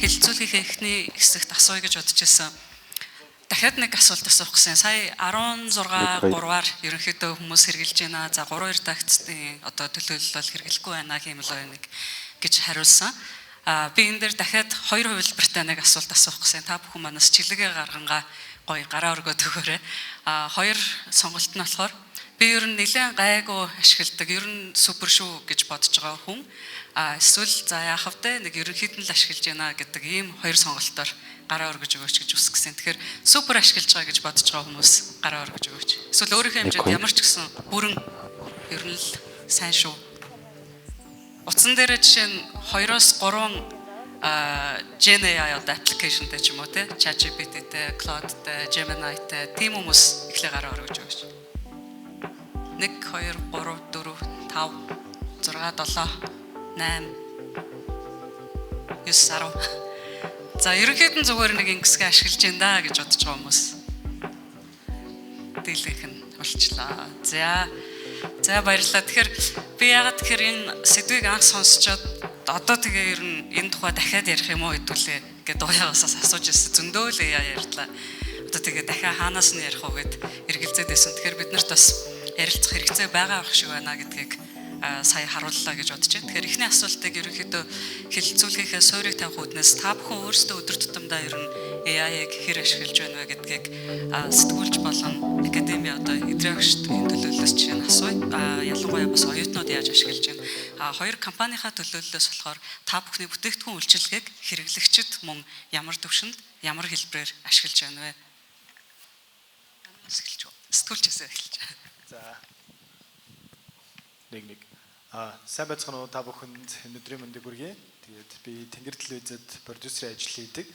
Хэлэлцүүлэхийн эхний хэсэгт асууя гэж бодож байсан. Дахиад нэг асуулт асуух гэсэн. Сая 16-3-аар ерөнхийдөө хүмүүс хэрглэж байна. За 3-2 тагцын одоо төлөөлөл бол хэрэглэхгүй байна хэмээл нэг гэж хариулсан. Би энэ дээр дахиад хоёр хувилбартай нэг асуулт асуух гэсэн. Та бүхэн манаас чиглэгээ гаргангаа гоё гараа өргөд өгөөрэй. Хоёр сонголт нь болохоор би ер нь нэлээд гайгүй ашигладаг, ер нь супер шүү гэж бодож байгаа хүн. Эсвэл за яах вэ? Нэг ерөнхийд нь л ашиглаж байна гэдэг ийм хоёр сонголтоор гараа өргөж өгөөч гэж үсгэсэн. Тэгэхээр супер ашиглаж байгаа гэж бодож байгаа хүмүүс гараа өргөж өгөөч. Эсвэл өөрийнхөө хэмжээнд ямар ч гэсэн бүрэн ер нь л сайн шүү. Утсан дээр жишээ нь 2-3 Gen AI одоо аппликейшнтэй ч юм уу те ChatGPT-тэй, Claude-тэй, Gemini-тэй тийм хүмүүс ихлэ гараа өргөж өгөөч. 1 2 3 4 5 6 7 8 9 10. За ерөнхийд нь зүгээр нэг ингэсгээ ашиглаж байна да гэж бодож байгаа хүмүүс. Дийлэнх нь болчлаа. За баярлалаа. Тэгэхээр би ягаад тэгэхээр энэ сэдвийг анх сонсчоод одоо тэгээ ер нь энэ тухай дахиад ярих юм уу хэдүүлээ гэдэг уяагаас асууж ирсэн. Зөндөө л ярьлаа. Одоо тэгээ дахиад хаанаас нь ярих уу гэд эргэлзээд байсан. Тэгэхээр бид нарт бас ярилцах хэрэгцээ байгаа байх шиг байна гэдгийг сая харууллаа гэж бодож байна. Тэгэхээр эхний асуултыг ерөнхийдөө хэлэлцүүлэхээ суурийг тавих үүднээс та бүхэн өөрсдөө өдөр тутамдаа ер нь AI-г хэр ашиглаж байна вэ гэдгийг сэтгүүлч болон академи одоо эдрийн агшдын төлөөллөөс жишээ нь асууя. Ялангуяа бас оюутнууд яаж ашиглаж байна. Хоёр компанийнхаа төлөөллөөс болохоор та бүхний бүтээгдэхүүн үйлчилгээг хэрэглэгчид мөн ямар төвшөнд ямар хэлбэрээр ашиглаж байна вэ? Сэтгүүлчээс эхэлж. За. Нэг. Сайн байцгаана уу та бүхэнд өнөөдрийн мэндийг хүргэе. Тэгээд би Тэнгэр телевизэд продюсерийн ажил хийдэг.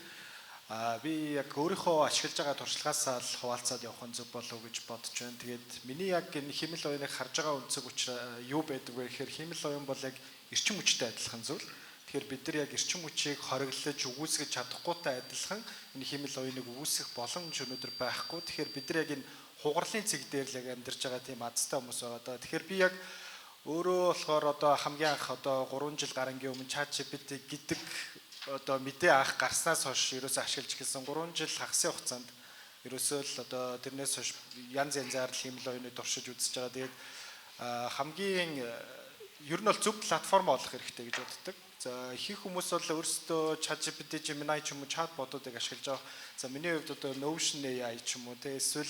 Би яг өөрийнхөө ашиглаж байгаа туршлагаасаа л хуваалцаад явах нь зөв болов уу гэж бодож байна. Тэгээд миний яг энэ химэл оюуныг харж байгаа үнцэг учраа юу байдаг вэ гэхээр химэл оюун бол яг эрчим хүчтэй адилхан зүйл. Тэгэхээр бид нар яг эрчим хүчийг хориглож үгүйсгэж чадахгүйтай адилхан энэ химэл оюуныг үгүйсгэх боломж өнөөдөр байхгүй. Тэгэхээр бид нар яг энэ хугарлын цэг дээр л яг амьдарч байгаа тийм азтай хүмүүс байгаа даа. Тэгэхээр би яг өөрөө болохоор одоо хамгийн анх одоо 3 жил гарангийн өмнө ChatGPT гэдэг одоо мэдээ анх гарснаас хойш ерөөсөө ашиглаж эхэлсэн 3 жил хагасын хугацаанд ерөөсөө л одоо тэрнээс хойш янз янзаар химэл оюуныг туршиж үзэж байгаа. Тэгээд хамгийн ер нь бол зөв платформ олох хэрэгтэй гэж боддог. За их хүмүүс бол өөрсдөө ChatGPT, Gemini ч юм уу чатботуудыг ашиглаж байгаа. За миний хувьд одоо Notion AI ч юм уу те эсвэл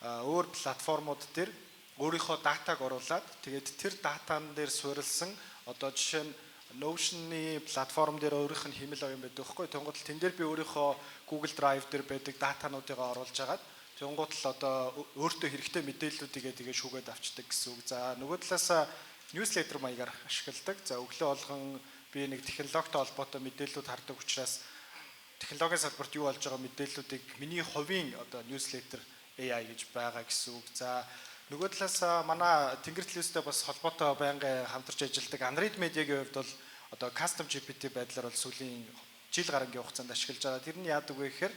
өөр платформуд дээр өөрийнхөө датаг оруулаад тэгээд тэр датан дээр суурилсан одоо жишээ нь Notion-ы платформ дээр өөрийнх нь химэл оюун байдаг байхгүй. Тэнгуут тэн дээр би өөрийнхөө Google Drive дээр байдаг датануудыг оруулж агаад тэнгуут л одоо өөртөө хэрэгтэй мэдээллүүдийгээ тэгээ шүүгээд авчдаг гэсэн үг. За нөгөө талаасаа newsletter маягаар ашигладаг. За өглөө болгон би нэг технологитой холбоотой мэдээллүүд хардаг учраас технологийн салбарт юу болж байгаа мэдээллүүдийг миний хувийн одоо newsletter AI гэж байгаа гэсэн үг. За нөгөө талаас манай Тэнгэр телевизтэй бас холбоотой байнгын хамтарч ажилладаг Android Media-гийн хувьд бол одоо Custom GPT байдлаар бол сүүлийн жил гарангийн хугацаанд ашиглаж байгаа. Тэр нь яадаг вэ гэхээр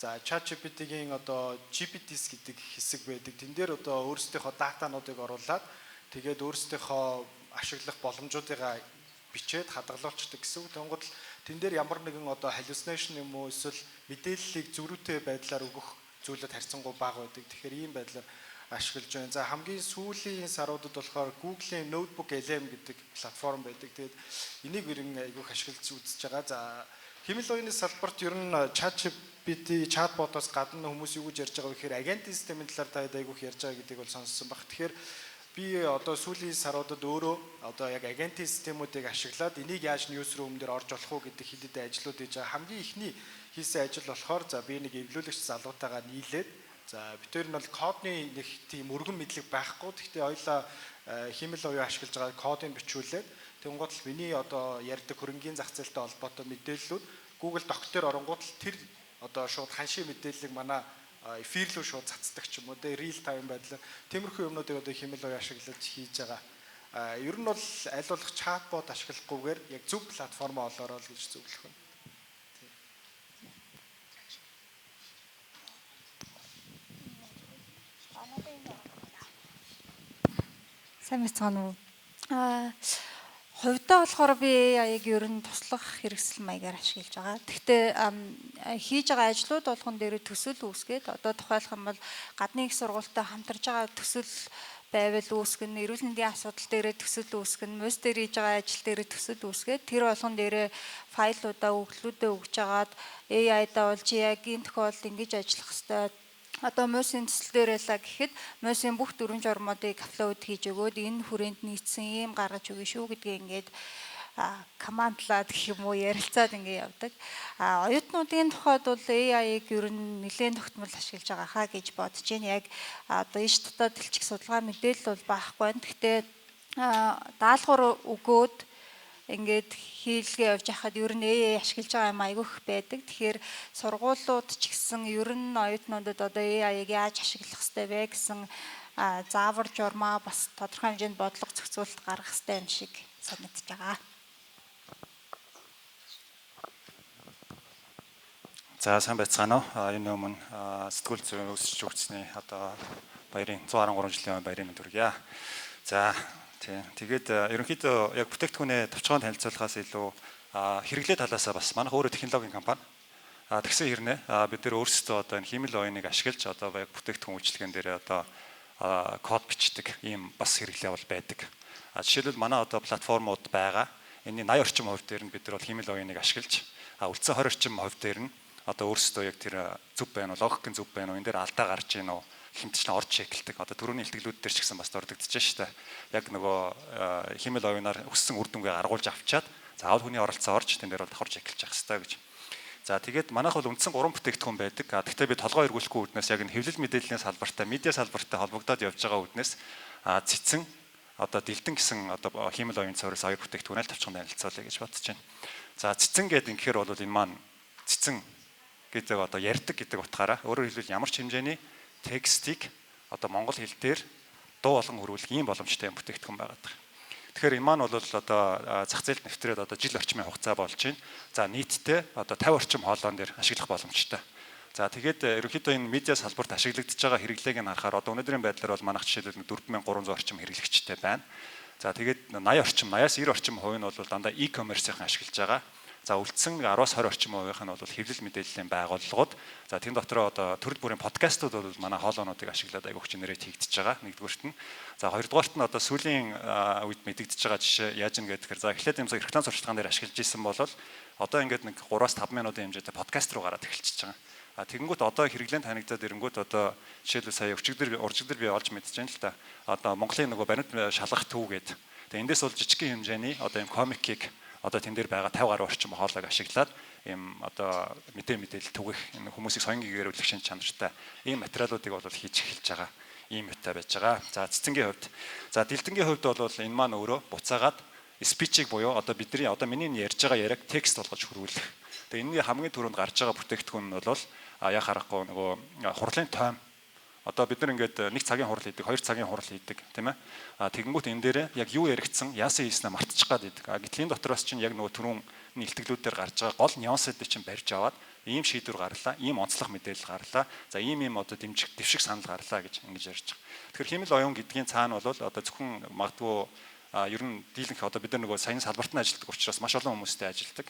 за ChatGPT-гийн одоо GPTs гэдэг хэсэг байдаг. Тэн дээр одоо өөрсдийнхөө датануудыг оруулаад тэгээд өөрсдийнхөө ашиглах боломжуудыг бичээд хадгалуулчихдаг гэсэн үг. Тэнгууд л тэн дээр ямар нэгэн одоо hallucination юм уу эсвэл мэдээллийг зөрүүтэй байдлаар өгөх зүйлүүд харьцангуй бага байдаг. Тэгэхээр ийм байдлаар ашиглаж байна. За хамгийн сүүлийн саруудад болохоор Google-ийн Notebook LM гэдэг платформ байдаг. Тэгээд энийг ерөн айгүйх ашиглаж үзэж байгаа. За химэл оюуны салбарт ер нь ChatGPT, чатботоос гадна хүмүүс юу гэж ярьж байгаа вэ гэхээр агентийн системийн талаар та айгүйх ярьж байгаа гэдгийг бол сонссон баг. Тэгэхээр би одоо сүүлийн саруудад өөрөө одоо яг агентийн системүүдийг ашиглаад энийг яаж newsroom дээр орж болох уу гэдэг хэд хэдэн ажлууд хийж байгаа. Хамгийн ихний хийсэн ажил болохоор за би нэг эвлүүлэгч залуутайгаа нийлээд за битээр нь бол кодны нэг тийм өргөн мэдлэг байхгүй. Гэхдээ хоёлаа химэл оюун ашиглаж байгаа кодыг бичүүлээд тэнгуут л миний одоо ярьдаг хөрөнгийн зах зээлтэй холбоотой мэдээллүүд Google Doc дээр оронгууд л тэр одоо шууд ханшийн мэдээллийг манай эфир рүү шууд цацдаг ч юм уу те real time байдлаар тиймэрхүү юмнуудыг одоо химэл оюун ашиглаж хийж байгаа. Ер нь бол аль болох чатбот ашиглахгүйгээр яг зөв платформоо олоорой л гэж зөвлөх байна. Сайн мэцгаана уу? Хувьдаа болохоор би аяг ер нь туслах хэрэгсэл маягаар ашиглаж байгаа. Гэхдээ хийж байгаа ажлууд болгон дээр төсөл үүсгээд одоо тухайлах юм бол гадны их сургуультай хамтарж байгаа төсөл байвал үүсгэн, эрүүл мэндийн асуудал дээр төсөл үүсгэн, мөс дээр хийж байгаа ажил дээр төсөл үүсгээд тэр болгон дээр файлуудаа өгдлүүдээ өгж агаад AI-да бол чи яг энэ тохиолдолд ингэж ажиллах хэрэгтэй. Одоо мөсийн төсөл дээр байлаа гэхэд мөсийн бүх дүрм журмуудыг аплод хийж өгөөд энэ хүрээнд нийцсэн ийм гаргаж өгнө шүү гэдгээ ингээд командлаад гэх юм уу ярилцаад ингээд явдаг. Оюутнуудын тухайд бол AI-ыг ер нь нэлээд тогтмол ашиглаж байгаа хаа гэж бодож байна. Яг одоо иш дотоод дэлчиг судалгаа мэдээлэл бол байхгүй байна. Гэхдээ даалгавар өгөөд ингээд хийлгээ явж хахад ер нь AI ашиглаж байгаа юм айгүйх байдаг. Тэгэхээр сургуулиуд ч гэсэн ер нь оюутнуудад одоо AI-ыг яаж ашиглах хэрэгтэй вэ гэсэн заавар журмаа бас тодорхой хэмжээнд бодлого зохицуулалт гаргах хэрэгтэй юм шиг санагдаж байгаа. За сайн байцгаана уу. Энэ өмнө сэтгүүл зүйн өсөж өгсөний одоо баярын 113 жилийн баярын мэнд хүргье. За тэгээд ерөнхийдөө яг бүтээгдэхүүнээ товчхон танилцуулахаас илүү хэрэглээ талаасаа бас манайх өөрөө технологийн компани. Тэгсэн хэрнээ бид нэр өөрсдөө одоо энэ хиймэл оюуныг ашиглаж одоо яг бүтээгдэхүүн үйлчилгээнд дээр одоо код бичдэг ийм бас хэрэглээ бол байдаг. Жишээлбэл манай одоо платформуд байгаа. Энийн 80 орчим хувь дээр нь бид нар бол хиймэл оюуныг ашиглаж үлдсэн 20 орчим хувь дээр нь одоо өөрсдөө яг тэр зүв байна уу, логикийн зүв байна уу, энэ дээр алдаа гарч ийн үү хэмтэж орж чеклдэг. Одоо түрүүний илтгэлүүд дээр ч гэсэн бас дурддаж штэ. Яг нөгөө хиймэл оюунаар өссөн үр дүнгээ гаргуулж авчаад заавал хүний оролцоо орж тэн дээр бол давхар чеклж явах хэрэгтэй гэж. За тэгээд манайх бол үндсэн 3 бүтээгдэхүүн байдаг. Гэхдээ би толгой эргүүлэхгүй үүднээс яг энэ хэвлэл мэдээллийн салбартай, медиа салбартай холбогдоод явж байгаа үүднээс цэцэн одоо дэлдэн гэсэн одоо хиймэл оюун цорьоос хоёр бүтээгдэхүүнээ тавчхан танилцуулъя гэж бодож байна. За цэцэн гэдэг ингэхээр бол энэ маань цэцэн гэдэг одоо ярьдаг гэдэг утгаараа өөрөөр хэлбэл ямар ч хэмжээний текстийг одоо монгол хэл дээр дуу болон хөрвүүлэх ийм боломжтой бүтээгдэхүүн байгаад байна. Тэгэхээр энэ маань бол одоо зах зээлд нэвтрээд одоо жил орчмын хугацаа болж байна. За нийтдээ одоо 50 орчим хоолоон дээр ашиглах боломжтой. За тэгээд ерөнхийдөө энэ медиа салбарт ашиглагдж байгаа хэрэглээг нь харахаар одоо өнөөдрийн байдлаар бол манайх жишээлбэл 4300 орчим хэрэглэгчтэй байна. За тэгээд 80 орчим, 80-аас 90 орчим хувь нь бол дандаа e-commerce-ийн ашиглаж байгаа. За үлдсэн 10-аас 20 орчим хувийнх нь бол хэвлэл мэдээллийн байгууллагууд. За тэн дотроо одоо төрөл бүрийн подкастууд бол манай хоолоонуудыг ашиглаад айгүйх чинээрээ хийгдэж байгаа. Нэгдүгüүрт нь. За хоёрдугаарт нь одоо сүүлийн үед мэдэгдэж байгаа жишээ яаж юм гэхээр за эхлээд юм реклам сурталчилгаан дээр ашиглаж исэн бол одоо ингээд нэг 3-аас 5 минутын хэмжээтэй подкаст руу гараад эхэлчихэж байгаа. Тэгэнгүүт одоо хэрэглэн танигдаад ирэнгүүт одоо жишээлбэл сая уржигдэр би олж мэдчихэж байна л да. Одоо Монголын нөгөө баримт шалгах төв гэдэг. Тэгээ эндээс бол жижигхэн хэмжээний одоо юм комикийг одоо тэн дээр байгаа 50 гаруй орчим хоолойг ашиглаад ийм одоо мэдээлэл түгэх энэ хүмүүсийг соён гэгээр үлэх шин чанартай ийм материалуудыг бол хийж эхэлж байгаа. Ийм мэтэй байж байгаа. За цэцэнгийн хувьд. За дэлдэнгийн хувьд бол энэ маань өөрөө буцаагаад спичийг буюу одоо бидний одоо миний ярьж байгаа яриаг текст болгож хөрвүүлэх. Тэгээ энэний хамгийн түрүүнд гарч байгаа бүтээгдэхүүн нь бол яа харахгүй нөгөө хурлын тойм. Одоо бид нар ингээд 1 цагийн хурал хийдэг, 2 цагийн хурал хийдэг, тийм ээ. Тэгэнгүүт энэ дээр яг юу яригдсан, яасан хийснэ мартчих гад идэг. Гэтэл энэ дотроос чинь яг нөгөө түрүүн нэлтгэлүүдээр гарч байгаа гол нюансуудыг чинь барьж аваад ийм шийдвэр гарлаа, ийм онцлог мэдээлэл гарлаа. За ийм одоо дэвшиг санал гарлаа гэж ингэж ярьж байгаа. Тэгэхээр хиймэл оюун гэдгийн цаана бол одоо зөвхөн магадгүй ер нь дийлэнх одоо бид нар нөгөө саяны салбарт нь ажилладаг учраас маш олон хүмүүстэй ажилладаг.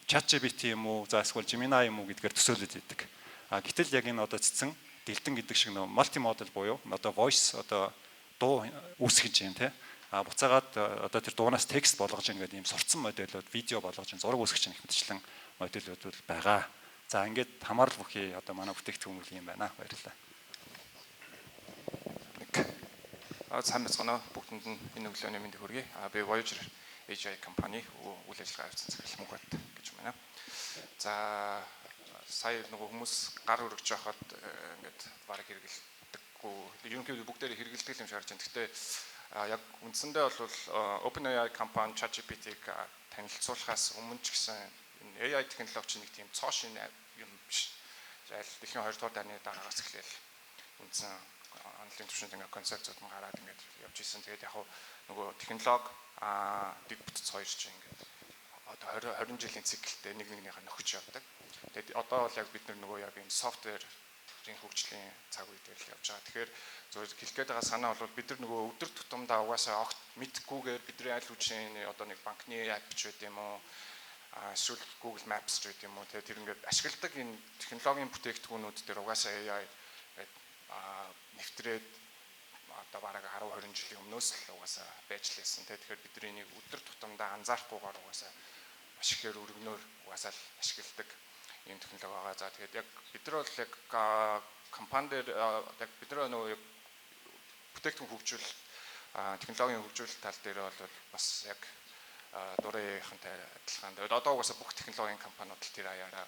ChatGPT юм уу, за эсвэл Gemini юм уу гэдгээр төсөөлөд идэг. Гэтэл яг энэ одоо цэцэн дэлдэн гэдэг шиг нөө мультимодал буюу одоо voice одоо дуу үүсгэж юм те. Буцаагаад одоо тэр дуунаас текст болгож ийн гэдэг ийм сурцсан модельүүд видео болгож ийн зураг үүсгэж ийн хэмтчлэн модельүүд бол байгаа. За ингээд хамаарал бүхий одоо манай бүтээгдэхүүн үл юм байна. Баярлалаа. Сайн байцгаана уу бүгдэнд нь энэ өглөөний мэндийг хүргэе. Би Voyager AI компани үйл ажиллагаа авсан захирал Мөнхбат гэж байна. За сая нөгөө хүмүүс гар өргөж байхад ингээд бараг хэрэгэлдэггүй. Ерөнхийдөө бүгдээр хэрэгэлдэг юм шиг харж байна. Гэхдээ яг үндсэндээ бол OpenAI компани ChatGPT-г танилцуулахаас өмнө ч гэсэн энэ AI технологич нэг тийм цоо шин юм биш. Зайл дэлхийн 2 дугаар дайны дараагаас эхлээл үндсэн онлайн төвшөнд ингээд концепцууд нь гараад ингээд явж исэн. Тэгээд яг нөгөө технологи дэг бүтц хоёр чинь ингээд одоо 20 жилийн циклтэй нэг нэгнийхээ нөхөж явдаг. Тэгээд одоо бол яг бид нөгөө яг энэ софтвер бүтээн хөгжлийн цаг үе дээр л явж байгаа. Тэгэхээр зөвхөн хэлэх гээд байгаа санаа бол бид нар нөгөө өдөр тутамдаа угаасаа огт мэдхгүйгээр бидний аль үжиний одоо нэг банкны апп ч байт юм уу эсвэл Google Maps ч байт юм уу тэр ингээд ашигладаг энэ технологийн бүтээгдэхүүнүүд дээр угаасаа AI нэвтрээд одоо бараг 10 20 жилийн өмнөөс л угаасаа байж лээсэн. Тэгэхээр бидний нэг өдөр тутамдаа анзаарахгүйгээр угаасаа маш ихээр өргөнөөр угаасаа л ашигладаг ийм технологи байгаа. За тэгээд яг бид нар бол яг компани дээр яг бид нар нөгөө бүтээгдэхүүн хөгжүүл технологийн хөгжүүлэлт тал дээр бол бас яг дурынхантай адилхан. Тэгээд одоо угаасаа бүх технологийн компаниуд л тэр аяараа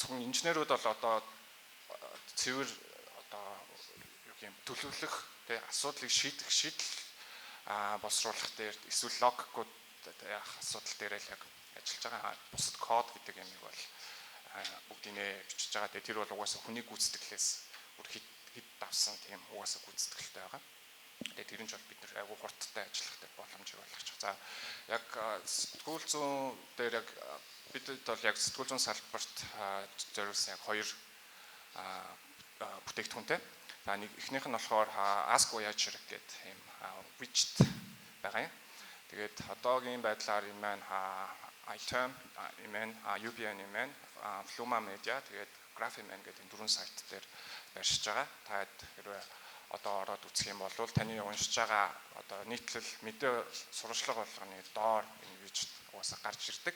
зөвхөн инженерүүд бол одоо цэвэр одоо юу юм төлөвлөх тэг асуудлыг шийдэх шийдэл боловсруулах дээр эсвэл логикууд яах асуудал дээр л яг ажиллаж байгаа. Бусад код гэдэг юм бол бүгдийнээ бичиж байгаа. Тэр бол угаасаа хүний гүйцэтгэлээс бүр хит давсан тийм угаасаа гүйцэтгэлтэй байгаа. Тэгээд тэр нь ч бол бид нар айгүй хурдтай ажиллахтай боломжийг олгож байгаа. За яг сэтгүүл зүүн дээр яг бидэд бол яг сэтгүүл зүүн салбарт зориулсан яг хоёр бүтээгдэхүүнтэй. За нэг эхнийх нь болохоор Ask Voyager гэдэг ийм widget байгаа юм. Тэгээд одоогийн байдлаар юм байна item юм байна UBN юм байна Fluma Media тэгээд Graphiman гэдэг энэ дөрвөн сайт дээр барьж байгаа. Та хэрвээ одоо ороод үзэх юм бол таны уншиж байгаа одоо нийтлэл мэдээ сурвалжлага болгоны доор энэ widget угаасаа гарч ирдэг.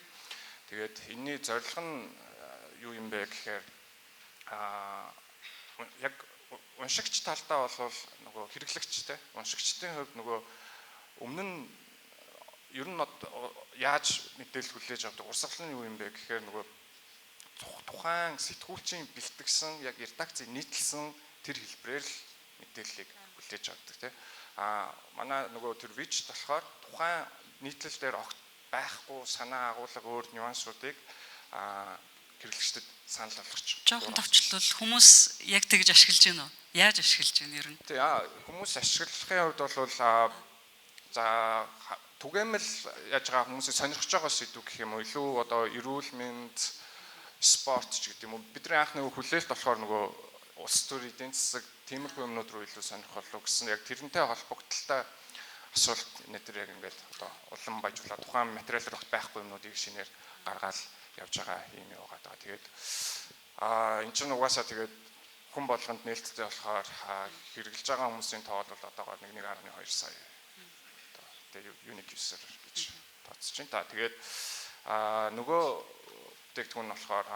Тэгээд энэний зорилго нь юу юм бэ гэхээр яг уншигч талдаа бол нөгөө хэрэглэгчтэй уншигчдын хувьд нөгөө өмнө нь ер нь яаж мэдээлэл хүлээж авдаг урсгал нь юу юм бэ гэхээр нөгөө тухайн сэтгүүлчийн бэлтгэсэн яг редакцийн нийтлсэн тэр хэлбэрээр л мэдээллийг хүлээж авдаг тийм манай нөгөө тэр widget болохоор тухайн нийтлэл дээр огт байхгүй санаа агуулга өөр нюансуудыг хэрэглэгчдэд санал болгоч. Жохон товчлол хүмүүс яг тэгж ашиглаж байна уу? Яаж ашиглаж байна ер нь? Тийм хүмүүс ашиглахын хувьд бол за түгээмэл яаж байгаа хүмүүсийг сонирхож байгаа сэдв гэх юм уу илүү одоо эрүүл мэнд спорт ч гэдэг юм уу бидний анх нөгөө хүлээлт болохоор нөгөө улс төрийн эдийн засаг тиймэрхүү юмнууд руу илүү сонирх болов гэсэн яг тэрнтэй холбогдолтой асуулт нэтэр яг ингээд одоо улам баяжуулаад тухайн материал руу байхгүй юмнуудыг шинээр гаргаад явж байгаа юм яваад байгаа. Тэгээд энэ ч угаасаа тэгээд хүн болгонд нээлттэй болохоор хэрэгжилж байгаа хүмүүсийн тоо бол одоогоор 1.2 сая. Тэгээд unique user гэж тооцож байна. Тэгээд нөгөө бүтээгдэхүүн нь болохоор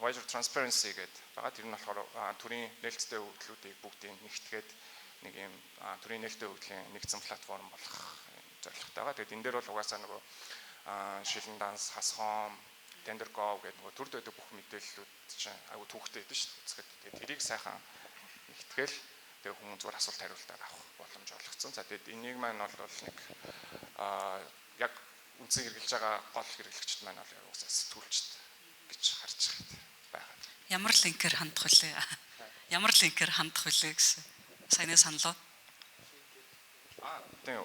Voyager Transparency гэдэг байгаа. Тэр нь болохоор төрийн нээлттэй өгөгдлүүдийг бүгдийг нэгтгээд нэг юм төрийн нээлттэй өгөгдлийн нэгдсэн платформ болох зорилготой байгаа. Тэгээд энэ дээр бол угаасаа нөгөө шилэн данс, хасхом, Tender.go гэдэг нөгөө төрд байдаг бүх мэдээллүүд чинь айгу түүхтэй байдаг шүү дээ. Тэгээд тэрийг сайхан нэгтгэл тэгээд хүмүүс зүгээр асуулт хариултаар авах боломж олгогдсон. За тэгээд энийг маань бол нэг яг үндсэн хэрэгжилж байгаа гол хэрэглэгчд маань бол угаасаа сэтгүүлчд гэж харж байгаа. Ямар линкээр хандах вүлээ? Ямар линкээр хандах вүлээ гэсэн саяны саналуу? Тийм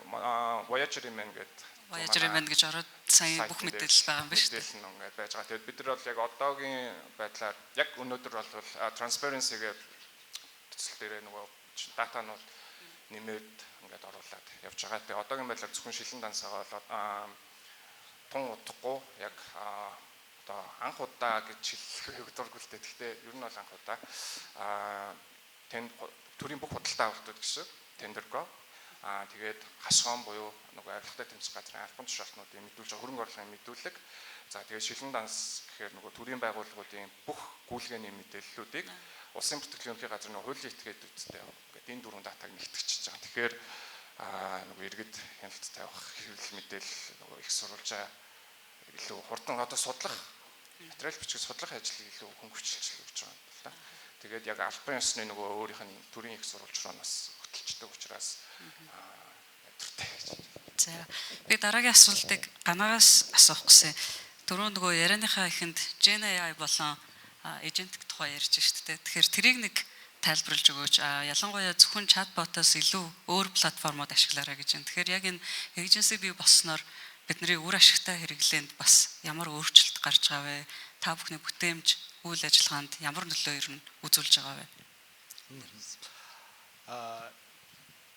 Voyager Man гэдэг Voyager Man гэж ороод сая бүх мэдээлэл байгаа юм байна шүү дээ. Мэдээлэл нь ингээд байж байгаа. Тэгээд бид нар бол яг одоогийн байдлаар яг өнөөдөр бол transparency гэдэг төсөл дээр нөгөө датанууд нэмээд ингээд оруулаад явж байгаа. Тэгээд одоогийн байдлаар зөвхөн шилэн дансаагаа болоод тун удахгүй яг одоо анх удаа гэж хэлэх дурггүй л дээ. Гэхдээ ер нь бол анх удаа төрийн бүх худалдаа авалтууд гэсэн Tender.go тэгээд хасхом буюу нөгөө авилгатай тэмцэх газрын албан тушаалтнуудын мэдүүлж байгаа хөрөнгө оруулалтын мэдүүлэг. За тэгээд шилэн данс гэхээр нөгөө төрийн байгууллагуудын бүх гүйлгээний мэдээллүүдийг улсын бүртгэлийн ерөнхий газрын хуулийн этгээдүүдтэй ингээд энэ дөрвөн датаг нэгтгэж байгаа. Тэгэхээр нөгөө иргэд хяналттай авах хэвлэл мэдээлэл нөгөө их сурвалжаа илүү хурдан одоо судлах материал бичиг судлах ажлыг илүү хөнгөвчлж өгч байгаа юм л да. Тэгээд яг албан ёсны нөгөө өөрийнх нь төрийн их сурвалж руу нас хөтлөлттэй учраас өдөртэй гэж. За би дараагийн асуултыг Ганагаас асуух гэсэн. Түрүүн нөгөө ярианыхаа эхэнд Gen AI болон эйжентик тухай ярьж шүү дээ. Тэгэхээр тэрийг нэг тайлбарлаж өгөөч. Ялангуяа зөвхөн чатботоос илүү өөр платформуд ашиглаарай гэж байна. Тэгэхээр яг энэ agency бий болсноор бидний үр ашигтай хэрэглээнд бас ямар өөрчлөлт гарч байгаа вэ? Та бүхний бүтээмж үйл ажиллагаанд ямар нөлөө ер нь үзүүлж байгаа вэ?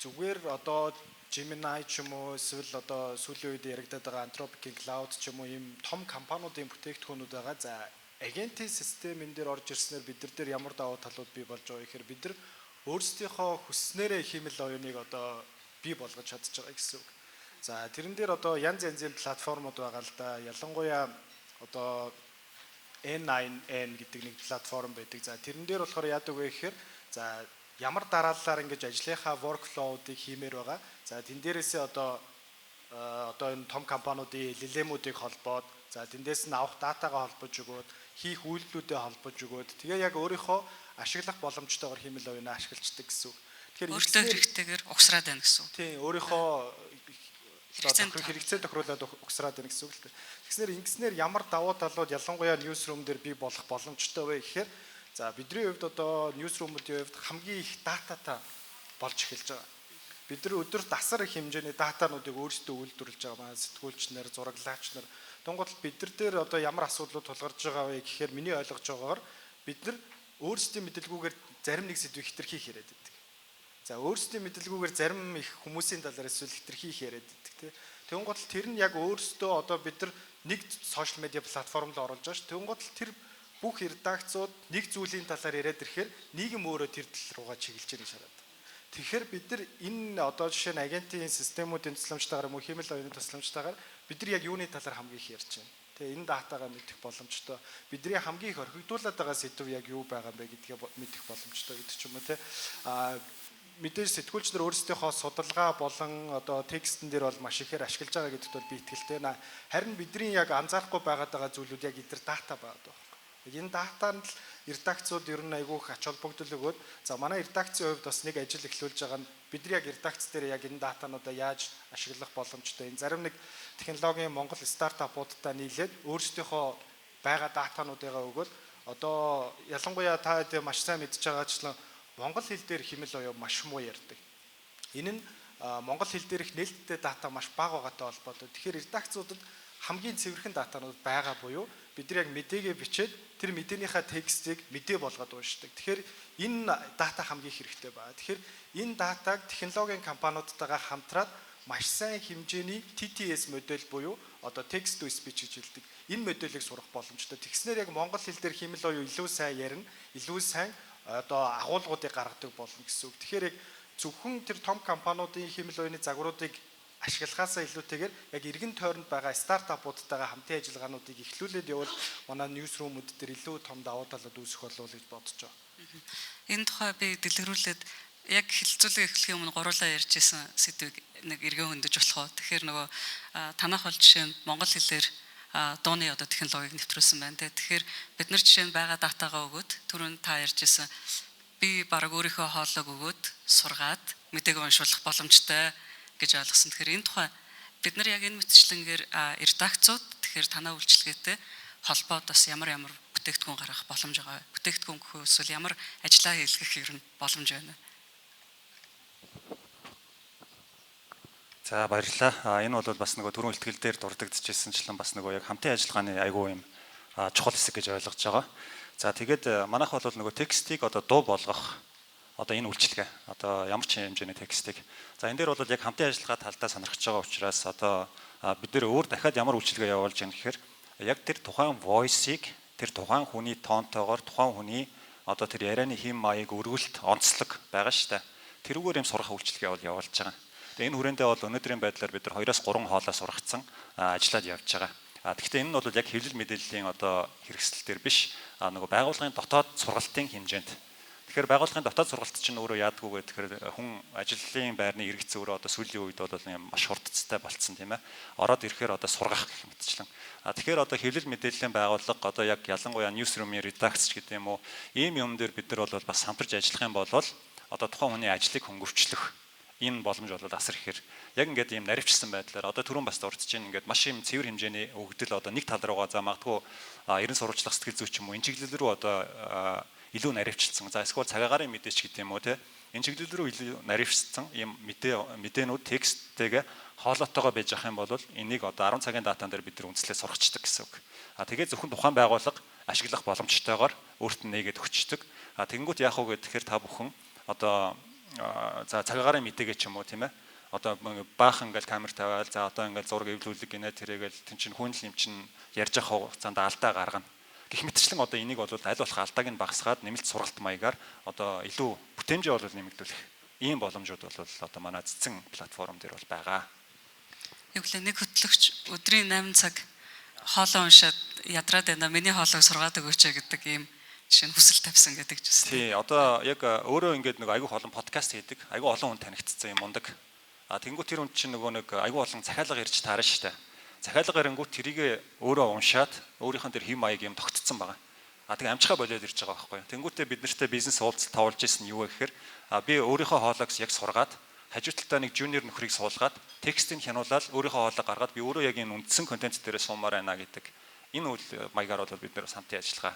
Зүгээр одоо Gemini ч юм уу эсвэл одоо сүүлийн үед яригдаад байгаа Anthropic Cloud ч юм уу ийм том компаниудын бүтээгдэхүүнүүд байгаа. За агентийн систем энэ дээр орж ирснээр бид нар дээр ямар давуу талууд бий болж байгаа гэхээр бид нар өөрсдийнхөө хүсснээрээ хиймэл оюуныг одоо бий болгож чадж байгаа гэсэн үг. За тэрэн дээр одоо янз янзын платформуд байгаа л да. Ялангуяа одоо N9N гэдэг нэг платформ байдаг. За тэрэн дээр болохоор яадаг вэ гэхээр за ямар дараалалаар ингэж ажлынхаа workflow-уудыг хиймээр байгаа. За тэн дээрээсээ одоо энэ том компаниудын LLM-уудыг холбоод за тэндээс нь авах датагаа холбож өгөөд хийх үйлдэлүүдэд холбож өгөөд тэгээ яг өөрийнхөө ашиглах боломжтойгоор хиймэл оюунаа ашиглаждаг гэсэн үг. Тэгэхээр өөртөө хэрэгтэйгээр угсраад байна гэсэн үг. Тийм өөрийнхөө хэрэгцээ тохируулаад угсраад байна гэсэн үг л дээ. Тэгснээр ингэснээр ямар давуу талууд ялангуяа newsroom дээр бий болох боломжтой вэ гэхээр за бидний хувьд одоо newsroom-уудын хувьд хамгийн их дататай болж эхэлж байгаа. Бид нар өдөрт асар их хэмжээний датануудыг өөрсдөө үйлдвэрлэж байгаа. Сэтгүүлч нар, зураглаач нар. Тунгууд бид нар дээр одоо ямар асуудлууд тулгарч байгаа вэ гэхээр миний ойлгож байгаагаар бид нар өөрсдийн мэдлэгүүгээр зарим нэг сэдвийг хэтэрхий яриад байдаг. За өөрсдийн мэдлэгүүгээр зарим их хүмүүсийн талаар эсвэл хэтэрхий яриад байдаг. Тунгууд тэр нь яг өөрсдөө одоо бид нар нэг сошиал медиа платформ руу оруулж байгаа ш. Тунгууд тэр бүх редакцууд нэг зүйлийн талаар яриад ирэхээр нийгэм өөрөө тэр тал руугаа чиглэж байгаа шараад. Тэгэхээр бид нар энэ одоо жишээ нь агентийн системүүдийн тусламжтайгаар мөн хэмэл оюуны тусламжтайгаар бид нар яг юуны талаар хамгийн их ярьж байна. Тэгээ энэ датагаа мэдэх боломжтой. Бидний хамгийн их орхигдуулаад байгаа сэдв яг юу байгаа юм бэ гэдгээ мэдэх боломжтой гэдэг ч юм уу те. Мэдээж сэтгүүлч нар өөрсдийнхөө судалгаа болон одоо текстэн дээр бол маш ихээр ашиглаж байгаа гэдэгт бол би итгэлтэй байна. Харин бидний яг анзаарахгүй байгаад байгаа зүйлүүд яг эдгээр дата байгаад байна. Энэ датанд л редакцууд ер нь айгүйх ач холбогдол өгөөд за манай редакцийн хувьд бас нэг ажил эхлүүлж байгаа нь бидний яг редакц дээр яг энэ датануудаа яаж ашиглах боломжтой. Энэ зарим нэг технологийн Монгол стартапуудтай нийлээд өөрсдийнхөө байгаа датануудыгаа өгөөд одоо ялангуяа та хэдий маш сайн мэдж байгаачлан монгол хэл дээр хэмэл оюу маш муу ярьдаг. Энэ нь монгол хэл дээрх нээлттэй дата маш бага байгаатай холбоотой. Тэгэхээр редакцуудад хамгийн цэвэрхэн датанууд байгаа буюу бид нар яг мэдээгээ бичээд тэр мэдээнийхээ текстийг мэдээ болгоод уншдаг. Тэгэхээр энэ дата хамгийн хэрэгтэй байна. Тэгэхээр энэ датаг технологийн компаниудтайгаа хамтраад маш сайн хэмжээний TTS модель буюу одоо text to speech гэж хэлдэг. Энэ модельийг сурах боломжтой. Тэгснээр яг монгол хэл дээр хэмэл оюу илүү сайн ярина, илүү сайн одоо агуулгуудыг гаргадаг болно гэсэн үг. Тэгэхээр яг зөвхөн тэр том компаниудын хэмэл оюуны загваруудыг ашиглахаасаа илүүтэйгээр яг эргэн тойронд байгаа стартапуудтайгаа хамтын ажиллагаануудыг эхлүүлээд явал манай ньюсрумууд дээр илүү том давуу талууд үүсэх болов уу гэж бодож байгаа. Энэ тухай би дэлгэрүүлээд яг хилцүүлэг эхлэхийн өмнө гурлаа ярьж исэн сэдвийг нэг эргэн хөндөж болох уу. Тэгэхээр нөгөө танах бол жишээ нь монгол хэлээр дууны одоо технологиг нэвтрүүлсэн байна. Тэгэхээр бид нар жишээ нь байгаа датагаа өгөөд түрүүн та ярьж исэн би бараг өөрийнхөө хоолойг өгөөд сургаад мэдээг уншуулах боломжтой гэж ойлгосон. Тэгэхээр энэ тухай бид нар яг энэ мэтчлэнгээр редакцууд тэгэхээр танаа үйлчилгээтэй холбоод бас ямар бүтээгдэхүүн гаргах боломж байгаа. Бүтээгдэхүүн гэхүү эсвэл ямар ажиллаа хийлгэх ер нь боломж байна. За баярлалаа. Энэ бол бас нөгөө түрүүн ихтгэл дээр дурддагчижсэнчлэн бас нөгөө яг хамтын ажиллагааны айгүй юм чухал хэсэг гэж ойлгож байгаа. За тэгээд манайх бол нөгөө текстийг одоо дуу болгох одоо энэ үйлчилгээ одоо ямар ч хэмжээний текстийг за энэ дээр бол яг хамтын ажиллагаа талдаа сонирхож байгаа учраас одоо бид нэр өөр дахиад ямар үйлчилгээ явуулж байгаа гэхээр яг тэр тухайн voice-ийг тэр тухайн хүний тонтойгоор тухайн хүний одоо тэр ярианы хэм маяг өргөлт онцлог байгаа шүү дээ. Тэрүүгээр юм сурах үйлчилгээ бол явуулж байгаа. Тэгээ энэ хүрээндээ бол өнөөдрийн байдлаар бид нар 2-3 хоолоо сургацсан ажиллаад явж байгаа. Тэгэхдээ энэ нь бол яг хэвлэл мэдээллийн одоо хэрэгсэл дээр биш нөгөө байгууллагын дотоод сургалтын хэмжээнд. Тэгэхээр байгууллагын дотоод сургалт чинь өөрөө яадаггүй гэхээр хүн ажлын байрны иргэц өөрөө одоо сүүлийн үед бол маш хурдцтай болцсон тийм ээ. Ороод ирэхээр одоо сургах гэх мэтчлэн. Тэгэхээр одоо хэвлэл мэдээллийн байгууллага одоо яг ялангуяа newsroom-ийн редакц гэдэг юм уу ийм юм дээр бид нар бол бас хамтарч ажиллах юм бол одоо тухайн хүний ажлыг хөнгөвчлөх энэ боломж бол асар ихээр яг ингээд ийм наривчсан байдлаар одоо түрүүн бас дурдж чинь ингээд маш юм цэвэр хэмжээний өгдөл одоо нэг тал руугаа за магадгүй 90 сурвалжлах сэтгэл зүйч юм уу энэ чиглэл рүү одоо илүү наривчилсан. За эсвэл цагаагаарын мэдээч гэдэг юм уу те энэ чиглэл рүү илүү наривчилсан ийм мэдээнүүд тексттэйгээ хоолойтойгоо байж ах юм бол энийг одоо 10 цагийн датан дээр бид нар үндэслээ сургачдаг гэсэн үг. Тэгээд зөвхөн тухайн байгууллага ашиглах боломжтойгоор өөрт нь нээгээд өгчдөг. Тэгэнгүүт яах вэ гэхээр та бүхэн одоо за цагаагаар мэдээгээ ч юм уу тийм ээ. Одоо баахан ингээл камер тавиал за одоо ингээл зураг эвлүүлэг гинэ тэрэгэл тэн чин хүн л юм чин ярьж явах хугацаанд алдаа гаргана. Гэх мэтчлэн одоо энийг бол аль болох алдааг нь багасгаад нэмэлт сургалт маягаар одоо илүү бүтээмжээ бол нэмэгдүүлэх ийм боломжууд бол одоо манай цэцэн платформ дээр бол байгаа. Юу гэлээ нэг хөтлөгч өдрийн 8 цаг хоолоо уншаад ядраад байна. Миний хоолойг сургаад өгөөч гэдэг ийм жишээ нь хүсэл тавьсан гэдэг ч үстэй. Тий, одоо яг өөрөө ингээд нэг айгүй олон подкаст хийдэг, айгүй олон хүн танигдсан юм мундаг. Тэнгуү тэр хүн чинь нөгөө нэг айгүй олон захиалга ирж таарна шүү дээ. Захиалга ирэнгүүт тэрийг өөрөө уншаад өөрийнхөө тэр хэм маяг юм тогтцсон байгаа. Тэгээ амжихаа болоод ирж байгаа байхгүй. Тэнгуүтээ бид нартай бизнес уулзалт тавуулж исэн юу вэ гэхээр би өөрийнхөө хоолойг яг сургаад хажуу талдаа нэг жуниор нөхрийг суулгаад текстийг хянуулаад өөрийнхөө хоолойг гаргаад би өөрөө яг энэ үндсэн контент дээрээ суумаар байна гэдэг энэ үйл маягаар бол бид нэр хамтын ажиллагаа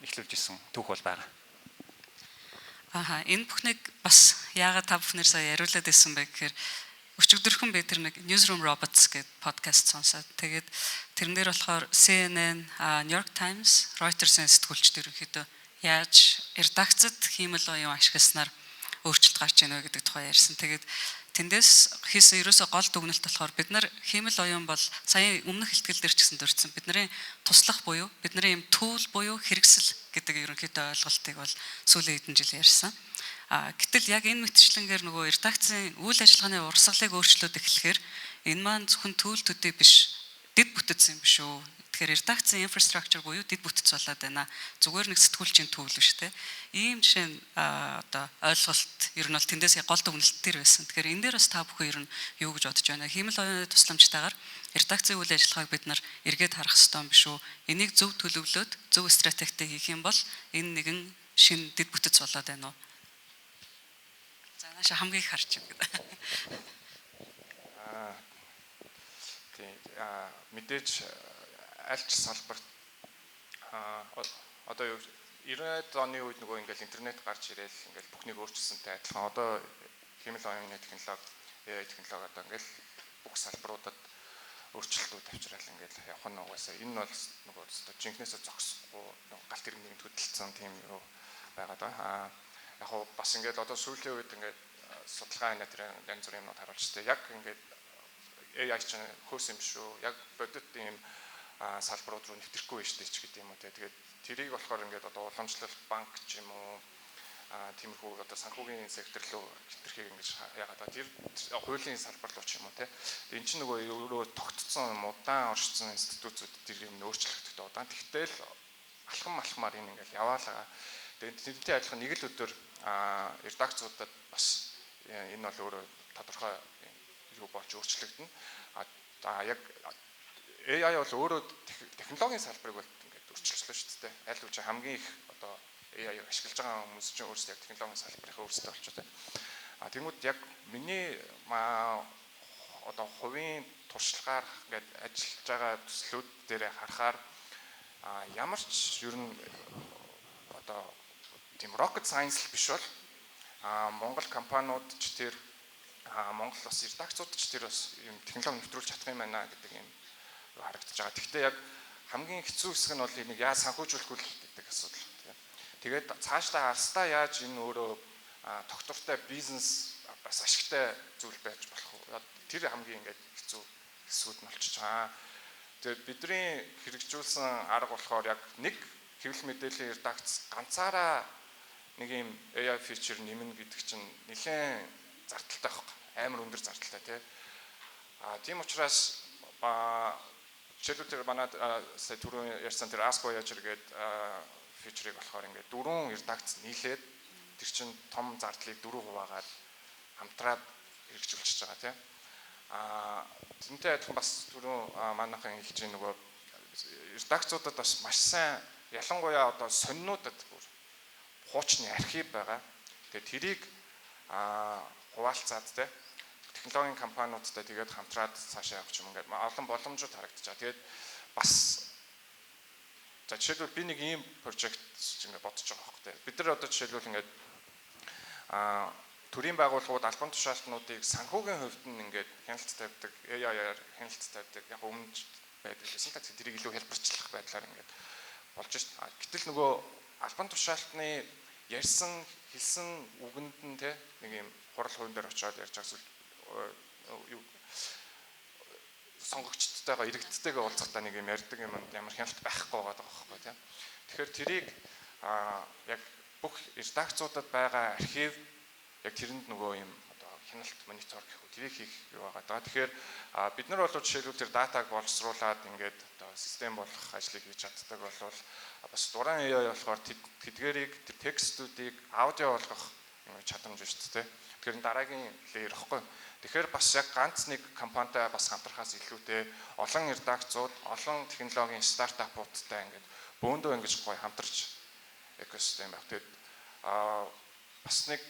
эхлүүлж исэн түүх бол байгаа. Энэ бүхнийг бас яагаад та бүхнээр сая яриулаад байсан бэ гэхээр өчигдөрхөн би тэр нэг Newsroom Robots гэдэг подкаст сонсоод тэгээд тэрэн дээр болохоор CNN, New York Times, Reuters-ийн сэтгүүлчид ерөнхийдөө яаж редакцид хиймэл оюун ашигласнаар өөрчлөлт гарч ийнэ гэдэг тухай ярьсан. Тэгээд тэндээс хийсэн ерөөсөө гол дүгнэлт болохоор бид нар хиймэл оюун бол сая өмнөх хэлтгэл дээр ч гэсэн дурдсан бидний туслах буюу бидний юм түүл буюу хэрэгсэл гэдэг ерөнхийдөө ойлголтыг бол сүүлийн хэдэн жил ярьсан. Гэтэл яг энэ мэтчлэнгээр нөгөө редакцийн үйл ажиллагааны урсгалыг өөрчлөөд эхлэхээр энэ маань зөвхөн түүл төдий биш дэд бүтэц юм биш үү. Тэгэхээр редакцийн инфраструктур буюу дэд бүтэц болоод байна. Зүгээр нэг сэтгүүлчийн түүл биш те. Ийм жишээ нь одоо ойлголт ер нь бол тэндээс гол дүгнэлт төр байсан. Тэгэхээр энэ дээр бас та бүхэн ер нь юу гэж бодож байна? Хиймэл оюуны тусламжтайгаар редакцийн үйл ажиллагааг бид нар эргээд харах хэрэгтэй юм биш үү? Энийг зөв төлөвлөөд зөв стратегтэй хийх юм бол энэ нэгэн шинэ дэд бүтэц болоод байна уу? За нааша хамгийн их харч юм гэдэг. Мэдээж аль ч салбарт одоо 90-ад оны үед нөгөө ингээл интернет гарч ирээл ингээл бүхнийг өөрчилсөнтэй адилхан одоо хиймэл оюуны технологи, AI технологи одоо ингээл бүх салбаруудад өөрчлөлтүүд авчрал ингээл явах нь угаасаа энэ бол нөгөө жинхнээсээ зогсохгүй галт иргэнийг хөдөлсөн тийм юу байгаад байгаа. Яг гоо бас ингээл одоо сүүлийн үед ингээд судалгаа энэ тэр янз бүрийн юмнууд харуулж тээ яг ингээд AI чинь хөөс юм шүү. Яг бодит ийм салбарууд руу нэвтрэхгүй байж тээ ч гэдэг юм уу те. Тэгээд тэрийг болохоор ингээд одоо уламжлалт банк ч юм уу тиймэрхүү одоо санхүүгийн сектор руу хэтэрхийг ингэж яагаад тэр хуулийн салбар руу ч юм уу те. Энэ чинь нөгөө өөрөө тогтцсон удаан оршсон институтүүд тэр юм өөрчлөгдөхтэй удаан. Тэгтэл алхам алхмаар энэ ингээд яваалаа. Тэгээд тэрнтэй адилхан нэг л өдөр редакцуудад бас энэ бол өөрөө тодорхой юу болж өөрчлөгдөнө. Яг AI бол өөрөө технологийн салбарыг бол ингээд өөрчилсөн шүү дээ. Аль ч хамгийн их одоо AI ашиглаж байгаа хүмүүс чинь өөрсдөө яг технологийн салбарынхаа өөрсдөө болчихоо тэ. Тэгмүүд яг миний одоо хувийн туршлагаар ингээд ажиллаж байгаа төслүүд дээр харахаар ямар ч ер нь одоо тийм rocket science биш бол Монгол компаниуд ч тэр Монгол бас редакцууд ч тэр бас юм технологи нэвтрүүлж чадах юм байна гэдэг юм харагдаж байгаа. Гэхдээ яг хамгийн хэцүү хэсэг нь бол энийг яаж санхүүжүүлэх вэ гэдэг асуудал. Тэгээд цаашдаа алстаа яаж энэ өөрөө тогтвортой бизнес бас ашигтай зүйл байж болох вэ? Тэр хамгийн ингээд хэцүү хэсгүүд нь болчихж байгаа. Тэгээд бидний хэрэгжүүлсэн арга болохоор яг нэг хэвлэл мэдээллийн редакц ганцаараа нэг юм AI feature нэмнэ гэдэг чинь нэлээд зардалтай байхгүй. Амар өндөр зардалтай тий. Тийм учраас жишээлбэл тэр манай сая түрүү ярьсан тэр Ask Voyager гэдэг фичрийг болохоор ингээд 4 редакц нийлээд тэр чин том зардлыг 4%-аар хамтраад хэрэгжүүлчихэж байгаа тийм. Тэнтэй адилхан бас түрүү манайхан хэлж байгаа нөгөө редакцуудад бас маш сайн ялангуяа одоо сонинуудад бүр хуучны архив байгаа. Тэгээд тэрийг хуваалцаад тийм технологийн компаниудтай тэгээд хамтраад цаашаа явах юм ингээд олон боломжууд харагдаж байгаа. Тэгээд бас за жишээлбэл би нэг ийм прожект ингээд бодож байгаа байхгүй тийм. Бид нар одоо жишээлбэл ингээд төрийн байгууллагууд албан тушаалтнуудыг санхүүгийн хувьд нь ингээд хяналт тавьдаг, AI-аар хяналт тавьдаг. Яг өмнө байдаг гэсэн. Тэрийг илүү хэлбэрчлэх байдлаар ингээд болж шээ. Гэтэл нөгөө албан тушаалтны ярьсан хэлсэн үгэнд нь те нэг юм хурал хувийн дээр очиод ярьж байгаа зүйл сонгогчдтойгоо иргэдтэйгээ уулзахдаа нэг юм ярьдаг юм ямар хяналт байхгүй байгаа байхгүй тийм. Тэгэхээр тэрийг яг бүх редакцуудад байгаа архив яг тэрэнд нөгөө юм одоо хяналт монитор гэх үү тэрийг хийх юу байгаа даа. Тэгэхээр бид нар бол жишээлбэл тэр датаг боловсруулад ингээд одоо систем болгох ажлыг хийж чаддаг болвол бас дуран AI болохоор тэдгэрийг тэр текстүүдийг аудио болгох чадамж шүү дээ. Тэгэхээр дараагийн леер ихгүй. Тэгэхээр бас яг ганц нэг компанитай бас хамтрахаас илүүтэй олон редакцууд, олон технологийн стартапуудтай ингээд бөөндөө ингэж гоё хамтарч экосистем баг. Тэгээд бас нэг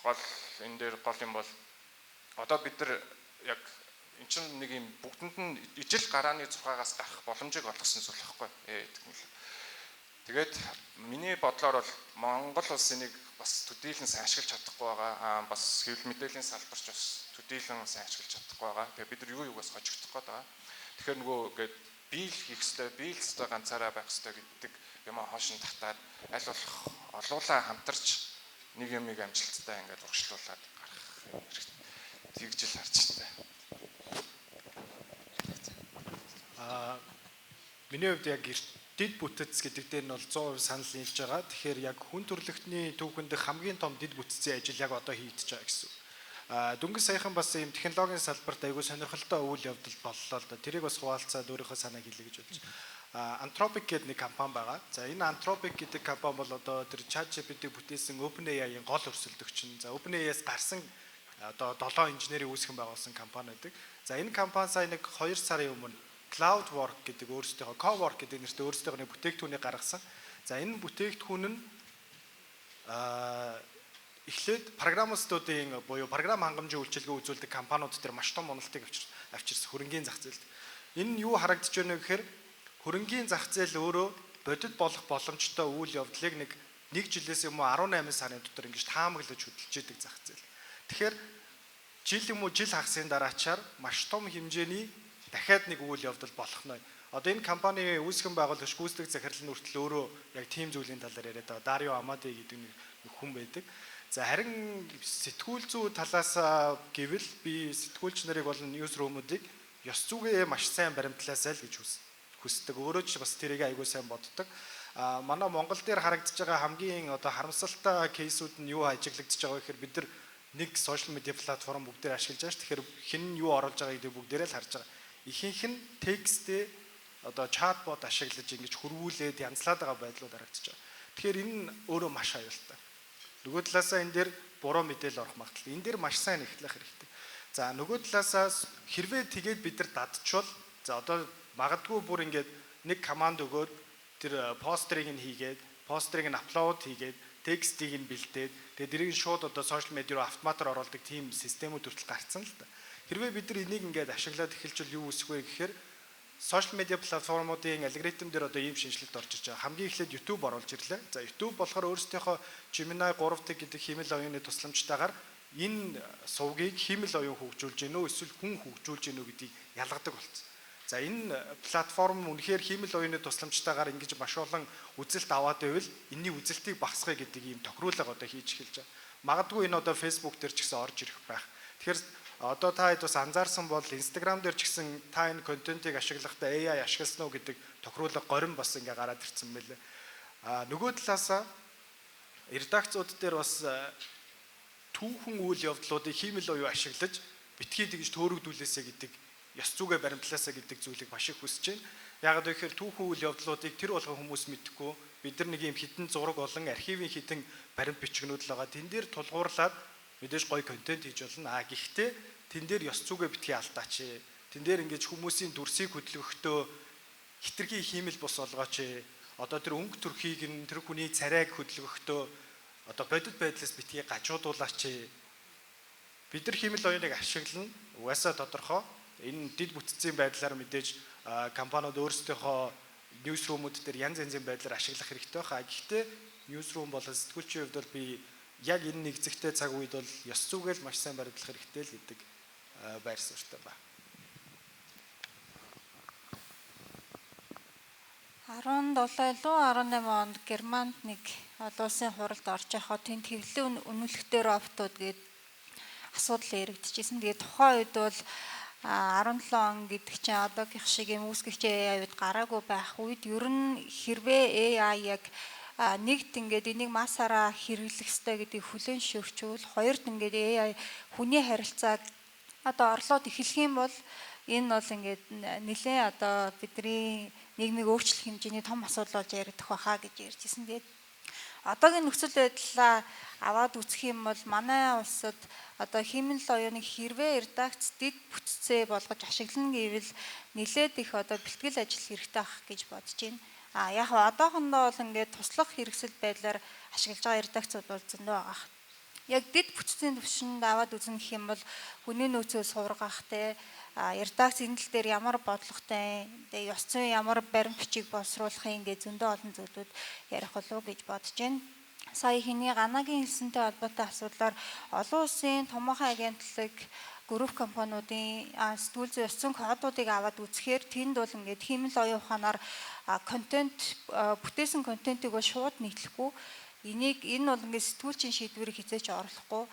гол энэ дээр гол юм бол одоо бид нар яг эн чинь нэг юм бүгдэнд нь ижил гарааны зургаагаас гарах боломжийг олгосон зүйл байхгүй. Тэгээд миний бодлоор бол Монгол улсын нэг бас төдийлөн сайн ашиглаж чадахгүй байгаа. Бас хэвлэл мэдээллийн салбарч бас төдийлөн сайн ашиглаж чадахгүй байгаа. Тэгээд бид нар юугаас хожигдох гээд байгаа. Тэгэхээр нөгөө ингээд биел хийх хэрэгтэй, биелстэй ганцаараа байх хэрэгтэй гэдэг юм хоошин татаад аль болох олуулаа хамтарч нэг юмыг амжилттай ингээд урагшлуулад гарах хэрэгтэй. Тэгж л харж байна. Миний хувьд яг дид бүтэц гэдэг дээр нь бол 100% санал нийлж байгаа. Тэгэхээр яг хүн төрөлхтний түүхэнд хамгийн том дид бүтцийн ажил яг одоо хийгдэж байгаа гэсэн. Дөнгөж саяхан бас ийм технологийн салбарт аягүй сонирхолтой үйл явдал боллоо л да. Тэрийг бас хуваалцаад өөрийнхөө санааг хэлье гэж бодож. Anthropic гэдэг нэг компани байгаа. За энэ Anthropic гэдэг компани бол одоо тэр ChatGPT бүтээсэн OpenAI-ийн гол өрсөлдөгч нь. За OpenAI-аас гарсан одоо 7 инженерийн үүсгэн байгуулсан компани байдаг. За энэ компани сая нэг 2 сарын өмнө CloudWork гэдэг өөрсдийнхөө Cowork гэдэг нэртэй өөрсдийнхөө нэг бүтээгдэхүүнийг гаргасан. За энэ бүтээгдэхүүн нь эхлээд программистуудын буюу програм хангамжийн үйлчилгээ үзүүлдэг компаниуд дээр маш том уналтыг авчирсан хөрөнгийн зах зээлд. Энэ нь юу харагдаж байна вэ гэхээр хөрөнгийн зах зээл өөрөө бодит болох боломжтой үйл явдлыг нэг жилээс юм уу 18 сарын дотор ингэж таамаглаж хөдөлж идэг зах зээл. Тэгэхээр жил юм уу жил хагасын дараачаар маш том хэмжээний дахиад нэг үйл явдал болох нь. Одоо энэ компани үүсгэн байгуулагч гүйцэтгэх захирал нь хүртэл өөрөө яг тийм зүйлийн талаар яриад байгаа. Dario Amadi гэдэг нэг хүн байдаг. За харин сэтгүүл зүй талаас гэвэл би сэтгүүлч нарыг болон ньюсрумуудыг ёс зүгээ маш сайн баримтлаасай л гэж хүсдэг. Өөрөө ч бас тэрийг айгүй сайн боддог. Манай Монгол дээр харагдаж байгаа хамгийн одоо харамсалтай кейсүүд нь юу ажиглагдаж байгаа вэ гэхээр бид нар нэг сошиал медиа платформ бүгдээр ашиглаж байгаа ш. Тэгэхээр хэн нь юу оруулж байгааг гэдэг бүгдээрээ л харж байгаа. Ихэнх нь текстээ одоо чатбот ашиглаж ингэж хөрвүүлээд янзлаад байгаа байдлууд харагдаж байгаа. Тэгэхээр энэ нь өөрөө маш аюултай. Нөгөө талаасаа энэ дээр буруу мэдээлэл орох магадлал. Энэ дээр маш сайн эхлэх хэрэгтэй. За нөгөө талаасаа хэрвээ тэгээд бид нар дадчихвол за одоо магадгүй бүр ингээд нэг команд өгөөд тэр постерыг нь хийгээд, постерыг нь аплод хийгээд, текстийг нь бэлдээд, тэгээд тэрийг шууд одоо сошиал медиа руу автоматар оруулдаг тийм системүүд хүртэл гарцсан л та. Хэрвээ бид нар энийг ингээд ашиглаад эхэлжвэл юу үүсэх вэ гэхээр сошиал медиа платформуудын алгоритм дээр одоо ийм шинжилэлт орж иж байгаа. Хамгийн эхлээд YouTube оруулж ирлээ. За YouTube болохоор өөрсдийнхөө Gemini 3 гэдэг хиймэл оюуны тусламжтайгаар энэ сувгийг хиймэл оюун хөгжүүлж гинөө эсвэл хүн хөгжүүлж гинөө гэдгийг ялгадаг болсон. За энэ платформ үнэхээр хиймэл оюуны тусламжтайгаар ингэж маш олон үзэлт аваад байвал энэний үзэлтийг багасгая гэдэг ийм тохируулга одоо хийж эхэлж байгаа. Магадгүй энэ одоо Facebook дээр ч гэсэн орж ирэх байх. Тэгэхээр одоо та хэд бас анзаарсан бол Instagram дээр ч гэсэн та энэ контентыг ашиглахдаа AI ашигласан уу гэдэг тохируулга горин бас ингээ гараад ирсэн мэлээ. Нөгөө талаасаа редакцууд дээр бас түүхэн үйл явдлуудыг хиймэл оюу ашиглаж битгий тэгж төөрөгдүүлээсэ гэдэг ёс зүгээ баримтлаасаа гэдэг зүйлийг маш их хүсэж байна. Яг гэхээр түүхэн үйл явдлуудыг тэр болгон хүмүүс мэдхгүй бид нар нэг юм хитэн зураг болон архивын хитэн баримт бичгнүүд л байгаа. Тэн дээр тулгуурлаад мэдээж гоё контент хийж болно. Гэхдээ тэн дээр ёс зүгээ битгий алдаач. Тэн дээр ингэж хүмүүсийн дүрсийг хөдөлгөхдөө хитрхи хиймэл бус олгооч. Одоо тэр өнгө төрхийг нь тэр хүний царайг хөдөлгөхдөө одоо бодит байдлаас битгий гажуудуулаач. Бид нар хиймэл оюуныг ашиглана. Угаасаа тодорхой. Энэ дид бүтцийн байдлаар мэдээж компаниуд өөрсдийнхөө ньюсрумууд дээр янз янзын байдлаар ашиглах хэрэгтэй байна. Гэхдээ ньюсрум болон сэтгүүлчийн хувьд бол би яг энэ нэгзэгтэй цаг үед бол ёс зүгээл маш сайн баримтлах хэрэгтэй л гэдэг байр суурьтай байна. 17 луу 18 онд Германд нэг олон улсын хуралд орж яхад тэнд хэвлэлийн үнэлэхтэй роботууд гээд асуудал яригдчихсэн. Тэгээд тухайн үед бол 17 он гэдэг чинь одоогийнх шиг юм үүсгэгч AI үед гараагүй байх үед ер нь хэрвээ AI яг нэгт ингээд энийг массаараа хэрэглэх ёстой гэдгийг хүлээн зөвшөөрчвөл хоёрт ингээд AI хүний харилцааг одоо орлоод эхлэх юм бол энэ бол ингээд нэлээд одоо бидний нийгмийг өөрчлөх хэмжээний том асуудал болж яригдах байхаа гэж ярьжсэн. Тэгээд одоогийн нөхцөл байдлаа аваад үзэх юм бол манай улсад одоо хэмнэл оюуныг хэрвээ редакц дэд бүтцээ болгож ашиглана гэвэл нэлээд их одоо бэлтгэл ажил хэрэгтэй байх гэж бодож байна. Яг одоохондоо бол ингээд туслах хэрэгсэл байдлаар ашиглаж байгаа редакцууд бол зөндөө байгаа. Яг дэд бүтцийн түвшинд аваад үзнэ гэх юм бол хүний нөөцөө сургах те редакц энэ тал дээр ямар бодлоготой тэгээ ёс зүйн ямар баримт бичиг боловсруулахын ингээд зөндөө олон зүйлүүд ярих болов уу гэж бодож байна. Сая хиний Ганагийн хэлсэнтэй холбоотой асуудлаар олон улсын томоохон агентлаг групп компаниудын сэтгүүл зүйн ёс зүйн кодуудыг аваад үзэхээр тэнд бол ингээд хэмнэл оюун ухаанаар контент бүтээсэн контентыг бол шууд нийтлэхгүй. Энэ бол ингээд сэтгүүлчийн шийдвэрийг хязгаарч оруулахгүй.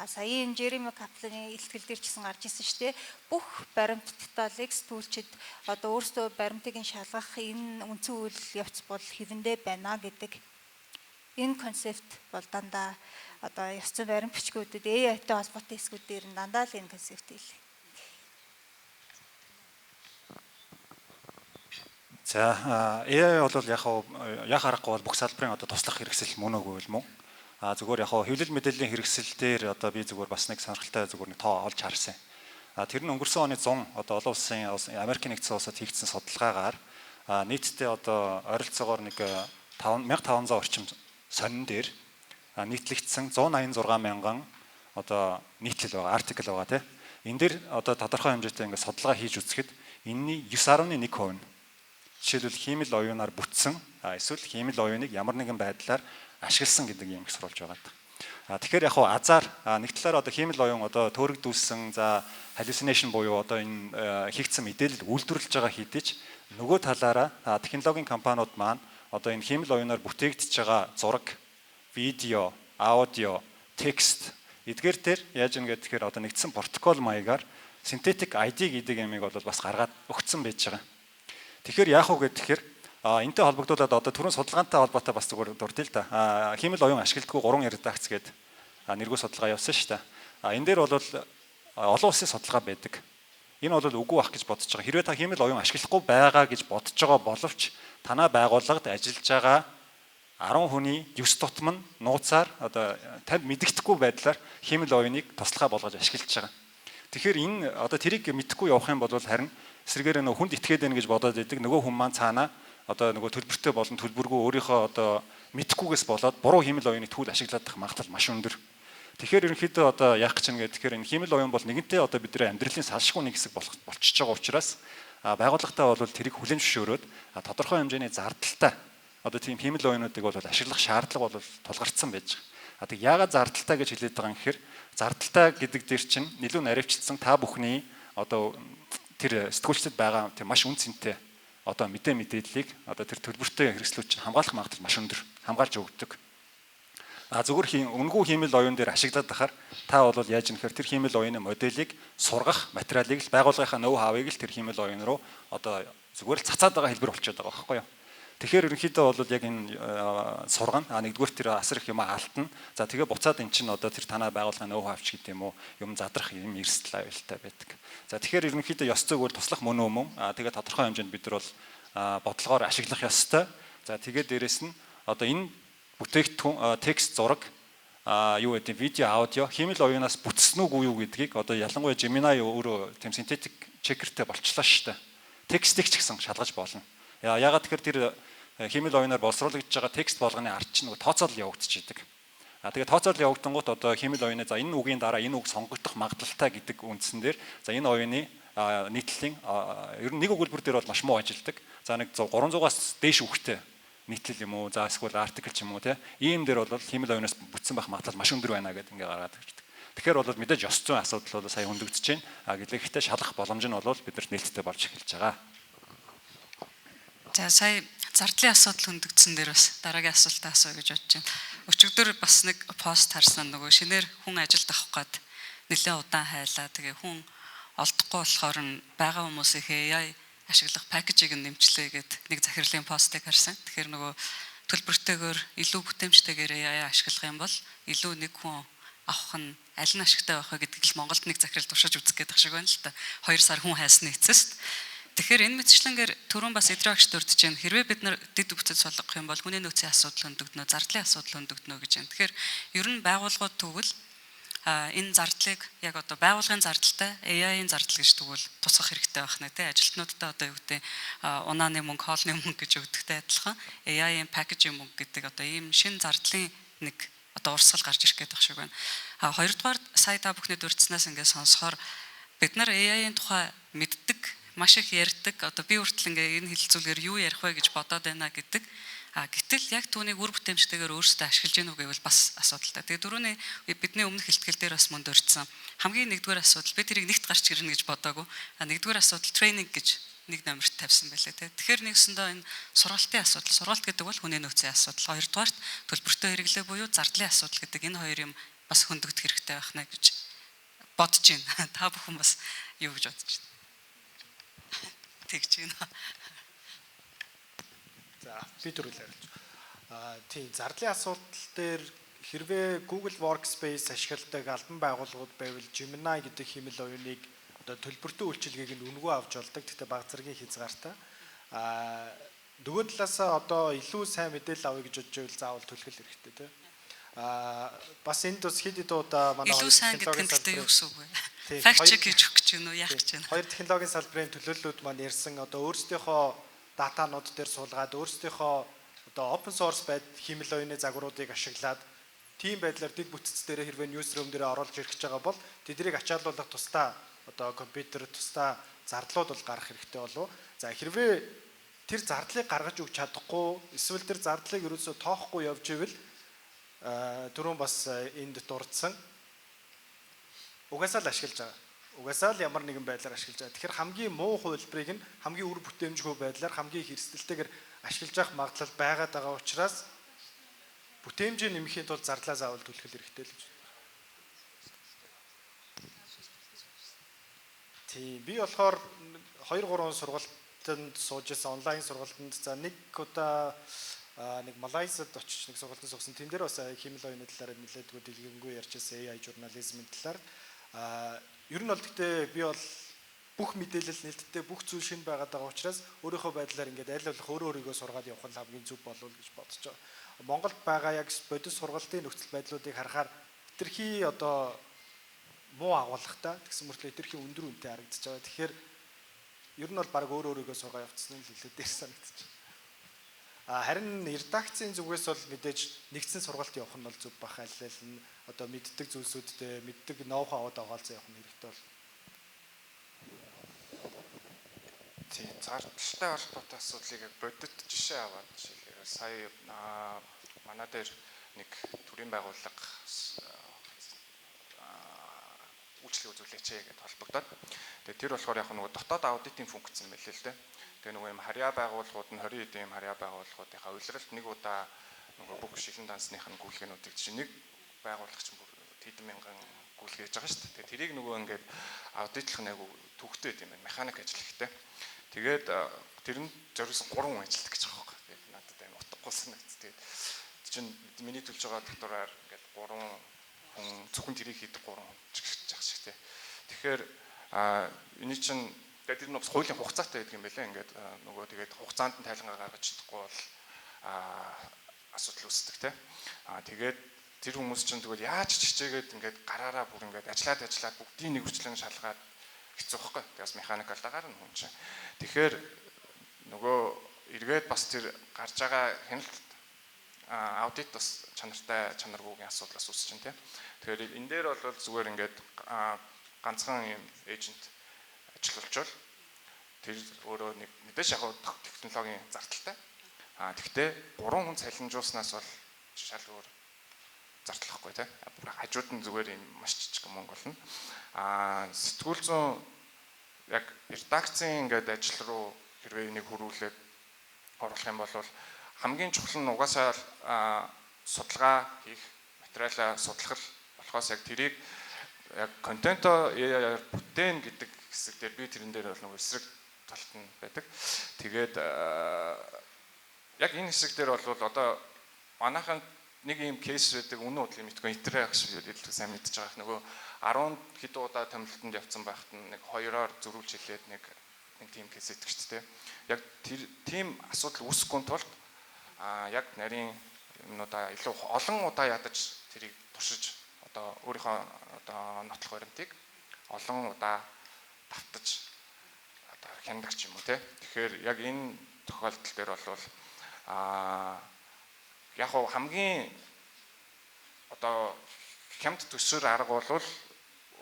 Саяын Жереми Капланы илтгэл дээр ч гэсэн гарч ирсэн шүү дээ. Бүх баримт деталийг сэтгүүлчид одоо өөрсдөө баримтыг шалгах энэ үндсэн үйл явц бол хэвэндээ байна гэдэг. Энэ концепт бол дандаа одоо ёс зүйн баримт бичгүүдэд AI-тай холбоотой хэсгүүдээр нь дандаа л энэ концепт хэлээ. За AI бол яг харахгүй бол бүх салбарын одоо туслах хэрэгсэл мөн үгүй л мөн. Зүгээр яг хэвлэл мэдээллийн хэрэгсэл дээр одоо би зүгээр бас нэг сонирхолтой зүгээр нэг тоо олж харсан. Тэр нь өнгөрсөн оны 100 одоо олон улсын Америкийн нэгдсэн улсад хийгдсэн судалгаагаар нийтдээ одоо ойролцоогоор нэг 1500 орчим сонин дээр нийтлэгдсэн 186 мянган одоо нийтлэл байгаа, артикл байгаа тийм. Энэ дээр одоо тодорхой хэмжээтэй ингээд судалгаа хийж үзэхэд энэний 9.1% нь жишээлбэл хиймэл оюунаар бүтсэн эсвэл хиймэл оюуныг ямар нэгэн байдлаар ашигласан гэдэг юм их сурвалж байгаа. Тэгэхээр яг азар нэг талаар одоо хиймэл оюун одоо төөрөгдүүлсэн за hallucination буюу одоо энэ хийгдсэн мэдээлэл үйлдвэрлэж байгаа хэдий ч нөгөө талаараа технологийн компаниуд маань одоо энэ хиймэл оюунаар бүтээгдэж байгаа зураг, видео, аудио, текст эдгээр төр яаж ингэж тэгэхээр одоо нэгдсэн протокол маягаар synthetic ID гэдэг ямиг бол бас гаргаад өгцсөн байж байгаа. Тэгэхээр яах вэ гэхээр энэтэй холбогдуулаад одоо түрүүн судалгаантай холбоотой бас зүгээр дурдъя л та. Хиймэл оюун ашигладаггүй 3 редакц гээд нэргүй судалгаа явуулсан шүү дээ. Энэ дээр бол олон улсын судалгаа байдаг. Энэ бол үгүй бах гэж бодож байгаа. Хэрвээ та хиймэл оюун ашиглахгүй байгаа гэж бодож байгаа боловч танай байгууллагад ажиллаж байгаа 10 хүний 9 тутам нь нууцаар одоо танд мэддэхгүй байдлаар хиймэл оюуныг туслахаа болгож ашиглаж байгаа. Тэгэхээр энэ одоо тэрийг мэдхгүй явах юм бол харин эсрэгээр нөгөө хүнд итгээд байна гэж бодоод идэг нөгөө хүн маань цаанаа одоо нөгөө төлбөртэй болон төлбөргүй өөрийнхөө одоо мэдхгүйгээс болоод буруу хиймэл оюуны түүл ашиглаад байх магадлал маш өндөр. Тэгэхээр ерөнхийдөө одоо яах гэж байна гэхээр энэ хиймэл оюун бол нэгэнтээ одоо бидний амьдралын салшгүй нэг хэсэг болчихж байгаа учраас байгууллагатаа бол тэрийг хүлээн зөвшөөрөөд тодорхой хэмжээний зардалтай одоо тийм хиймэл оюунуудыг бол ашиглах шаардлага бол тулгарцсан байж байгаа. Тэг яагаад зардалтай гэж хэлээд байгаа юм гэхээр зардалтай гэдэг дээр чинь илүү наривчилсан та бүхний одоо тэр сэтгүүлчдэд байгаа тэр маш үнцэнтэй одоо мэдээллийг одоо тэр төлбөртэй хэрэгслүүд чинь хамгаалах магадлал маш өндөр хамгаалж өгдөг. Зүгээр үнгүй хиймэл оюун дээр ашиглаад байхаар та бол яаж юм гэхээр тэр хиймэл оюуны моделийг сургах материалыг л байгууллагынхаа ноу хавыг л тэр хиймэл оюун руу одоо зүгээр л цацаад байгаа хэлбэр болчиход байгаа байхгүй юу. Тэгэхээр ерөнхийдөө бол яг энэ сургана нэгдүгээр тэр асар их юм алдна. За тэгээ буцаад эн чинь одоо тэр танай байгууллагын ноу хавч гэдэг юм уу юм задрах юм эрсдэл аюултай байдаг. За тэгэхээр ерөнхийдөө ёс зүйгээр туслах мөн үү мөн. Тэгээ тодорхой хэмжээнд бид нар бол бодлогоор ашиглах ёстой. За тэгээд дээрэс нь одоо энэ бүтээгдэхүүн текст зураг юу гэдэг видео аудио хиймэл оюунаас бүтсэн үгүй юу гэдгийг одоо ялангуяа Gemini өөрөө тийм synthetic checkerтэй болчлаа шүү дээ. Текстийг ч гэсэн шалгаж болно. Ягаад тэгэхээр тэр хиймэл оюунаар боловсруулагдж байгаа текст болгоны ард чинь нөгөө тооцоолол явагдчихийдэг. Тэгээ тооцоолол явагдангууд одоо хиймэл оюуны за энэ үгийн дараа энэ үг сонгогдох магадлалтай гэдэг үндсэн дээр за энэ оюуны нийтлэлийн ер нь нэг өгүүлбэр дээр бол маш муу ажилладаг. За нэг 300-аас дээш үгтэй нийтлэл юм уу, за эсвэл артикл ч юм уу те. Ийм дээр бол хиймэл оюунаас бүтсэн байх магадлал маш өндөр байна гэдэг ингээ гараад ирдэг. Тэгэхээр бол мэдээж ёс зүйн асуудал бол сая хөндөгдөж байна. Гэвч шалах боломж нь бол биднэрт нээлттэй болж эхэлж байгаа. За сая зардлын асуудал хөндөгдсөн дээр бас дараагийн асуултаа асууя гэж бодож байна. Өчигдөр бас нэг пост харсан нөгөө шинээр хүн ажилд авах гээд нэлээд удаан хайлаа. Тэгээ хүн олдохгүй болохоор нь байгаа хүмүүсийнхээ AI ашиглах пакэжийг нэмчлээ гэд нэг захирлын постыг харсан. Тэгэхээр нөгөө төлбөртэйгээр илүү бүтээмжтэйгээр AI ашиглах юм бол илүү нэг хүн авах нь аль нь ашигтай байх вэ гэдгийг л Монголд нэг захирал туршиж үзэх гэдэг шиг байна л та. 2 сар хүн хайсны эцэст. Тэгэхээр энэ мэтчлэнгээр түрүүн бас эдрэг агш дурдж байна. Хэрвээ бид нар дэд үгцэд сулгах юм бол хүний нөөцийн асуудал хөндөгднө, зардлын асуудал хөндөгднө гэж байна. Тэгэхээр ер нь байгууллагууд тэгвэл энэ зардлыг яг одоо байгууллагын зардалтай AI-ийн зардал гэж тэгвэл тусгах хэрэгтэй байх нэ тэ ажилтнуудтай одоо юу гэдэг унааны мөнгө, хоолны мөнгө гэж өгдөгтэй адилхан AI-ийн пакэжийн мөнгө гэдэг одоо ийм шин зардлын нэг одоо урсгал гарч ирэх гээд байх шиг байна. Хоёрдугаар сая та бүхний дурдсанаас ингээд сонсохоор бид нар AI-ийн тухай мэддэг, маш их ярьдаг. Одоо би хүртэл ингээ энэ хэлэлцүүлгээр юу ярих вэ гэж бодоод байна гэдэг. Гэтэл яг түүнийг үр бүтээмжтэйгээр өөрсдөө ашиглаж гэнэ үгүй бол бас асуудалтай. Тэгээ дөрөвний бидний өмнөх хэлтгэл дээр бас мөн дурдсан. Хамгийн нэгдүгээр асуудал би тэрийг нэгт гарч ирнэ гэж бодоагүй. Нэгдүгээр асуудал тренинг гэж нэг номерт тавьсан байлээ те. Тэгэхээр нэгсэндээ энэ сургалтын асуудал. Сургалт гэдэг бол хүний нөөцийн асуудал. Хоёрдугаарт төлбөртэй хэрэглээ буюу зардлын асуудал гэдэг энэ хоёр юм бас хөндөгдөх хэрэгтэй байх нэ гэж бодож байна. Та бүхэн бас юу гэж бодож байна? Тэгж байна. За би төрүүлээ хэлж. Тийм зардлын асуудал дээр хэрвээ Google Workspace ашигладаг албан байгууллагууд байвал Gemini гэдэг хиймэл оюуныг одоо төлбөртэй үйлчилгээг нь үнэгүй авч болдог. Гэхдээ баг зэргийн хязгаартай. Нөгөө талаасаа одоо илүү сайн мэдээлэл авъя гэж бодож байвал заавал төлөх хэрэгтэй тийм. Бас энд бас хэд хэд удаа манай илүү сайн гэдэг нь гэдэг юу гэсэн үг вэ? Fact check хийж өгч гэнэ үү, яах гэж байна? Хоёр технологийн салбарын төлөөллүүд маань ярьсан одоо өөрсдийнхөө датанууд дээр суулгаад өөрсдийнхөө одоо open source хиймэл оюуны загваруудыг ашиглаад тийм байдлаар дэд бүтц дээр хэрвээ newsroom дээр оруулж ирэх гэж байгаа бол тэднийг ачааллуулах тусдаа одоо компьютер тусдаа зардлууд бол гарах хэрэгтэй болов. За хэрвээ тэр зардлыг гаргаж өгч чадахгүй эсвэл тэр зардлыг ерөөсөө тоохгүй явж ивэл түрүүн бас энд дурдсан угаасаа л ашиглаж байгаа. Угаасаа л ямар нэгэн байдлаар ашиглаж байгаа. Тэгэхээр хамгийн муу хувилбарыг нь хамгийн үр бүтээмжгүй байдлаар хамгийн хэрэгсэлтэйгээр ашиглаж авах магадлал байгаад байгаа учраас бүтээмжийг нэмэхийн тулд зардлаа заавал төлөх хэрэгтэй л гэж. Тийм би болохоор 2-3 сургалтанд сууж байсан онлайн сургалтанд за нэг удаа нэг Малайзад очиж нэг сургалтанд суусан. Тэн дээр бас хиймэл оюуны талаар нэлээдгүй дэлгэнгүй ярьж байсан AI журнализмын талаар. Ер нь бол гэхдээ би бол бүх мэдээлэл нээлттэй бүх зүйл шинэ байгаад байгаа учраас өөрийнхөө байдлаар ингээд аль болох өөрийгөө сургаад явах нь хамгийн зөв болов уу гэж бодож байгаа. Монголд байгаа яг бодис сургалтын нөхцөл байдлуудыг харахаар хэтэрхий одоо муу агуулгатай тэгсэн мөртлөө хэтэрхий өндөр үнэтэй харагдаж байгаа. Тэгэхээр ер нь бол баг өөрийгөө сургаа явцсан нь хэлээд дээр санагдаж байна. Харин редакцийн зүгээс бол мэдээж нэгдсэн сургалт явах нь бол зөв бах аль нь одоо мэддэг зүйлсүүдтэй мэддэг ноу-хау дагаалцсан явах нь хэрэгтэй бол. Тийм зардлтай холбоотой асуудлыг яг бодит жишээ аваад жишээлбэл сая манай дээр нэг төрийн байгууллага үйлчлэг үзүүлээч гэдэг холбогдоод тэгээ тэр болохоор яг нөгөө дотоод аудитын функц юм байлээ л дээ. Тэгээ нөгөө юм харьяа байгууллагууд нь 20 эд юм харьяа байгууллагуудынхаа улиралд нэг удаа нөгөө бүх шилэн дансных нь гүйлгээнүүдийг чинь нэг байгууллагч тэдэн мянган гүйлгээ хийж байгаа шүү дээ. Тэгээ тэрийг нөгөө ингээд аудитлах нэг төвхтэй байт юм байна. Механик ажил ихтэй. Тэгээд тэр нь зориулсан 3 хүн ажилладаг гэж байгаа байхгүй. Тэгээд надад аим утгагүй санагд. Тэгээд чинь миний төлж байгаа татвараар ингээд 3 хүн зөвхөн тэрийг хийдэг 3 хүн жагсах шиг тий. Тэгэхээр энэ чинь тэгээд тэр нь бас хуулийн хугацаатай байдаг юм байлаа. Ингээд нөгөө тэгээд хугацаанд нь тайлангаа гаргаж чадахгүй бол асуудал үүсдэг тий. Тэгээд тэр хүмүүс чинь тэгвэл яаж ч хичээгээд ингээд гараараа бүр ингээд ажиллаад бүгдийг нэг хүчлэн шалгаад хэцүү байхгүй. Тэгээс механикал дагаар нь хүн чинь. Тэгэхээр нөгөө эргээд бас тэр гарч байгаа хяналт аудит бас чанаргүйгийн асуудлаас үүсэж байна тийм. Тэгэхээр энэ дээр бол зүгээр ингээд ганцхан юм эйжент ажиллуулчвал тэр өөрөө нэг мэдээж яг технологийн зардалтай. Тэгвэл 3 хүн цалинжуулснаас бол шал өөр зардлахгүй тий. Хажууд нь зүгээр юм маш жижиг мөнгө болно. Сэтгүүл зүйн яг редакцийн ингээд ажил руу хэрвээ энийг хөрвүүлээд оруулах юм бол хамгийн чухал нь угаасаа судалгаа хийх, материалаа судлах болохоос яг тэрийг яг контентоо бүтээн гэдэг хэсэг дээр би тэрэн дээр бол нэг эсрэг талт нь байдаг. Тэгээд яг энэ хэсэг дээр бол одоо манайхан нэг юм кейс байдаг, үнэн удлын мэдгүй интеракс хэлдэг сайн мэдж байгаа. Нөгөө 10 хэдэн удаа томилтонд явцсан байхад нэг 2-оор зөрүүлж хэлээд нэг тийм кейс идэг шүү дээ. Яг тийм асуудал үүсэхгүй тулд яг нарийн юмнуудаа илүү олон удаа ядаж тэрийг туршиж одоо өөрийнхөө одоо нотлох баримтыг олон удаа давтаж одоо хяндаг ч юм уу те. Тэгэхээр яг энэ тохиолдол дээр бол яг хамгийн одоо хямд төсвөр арга бол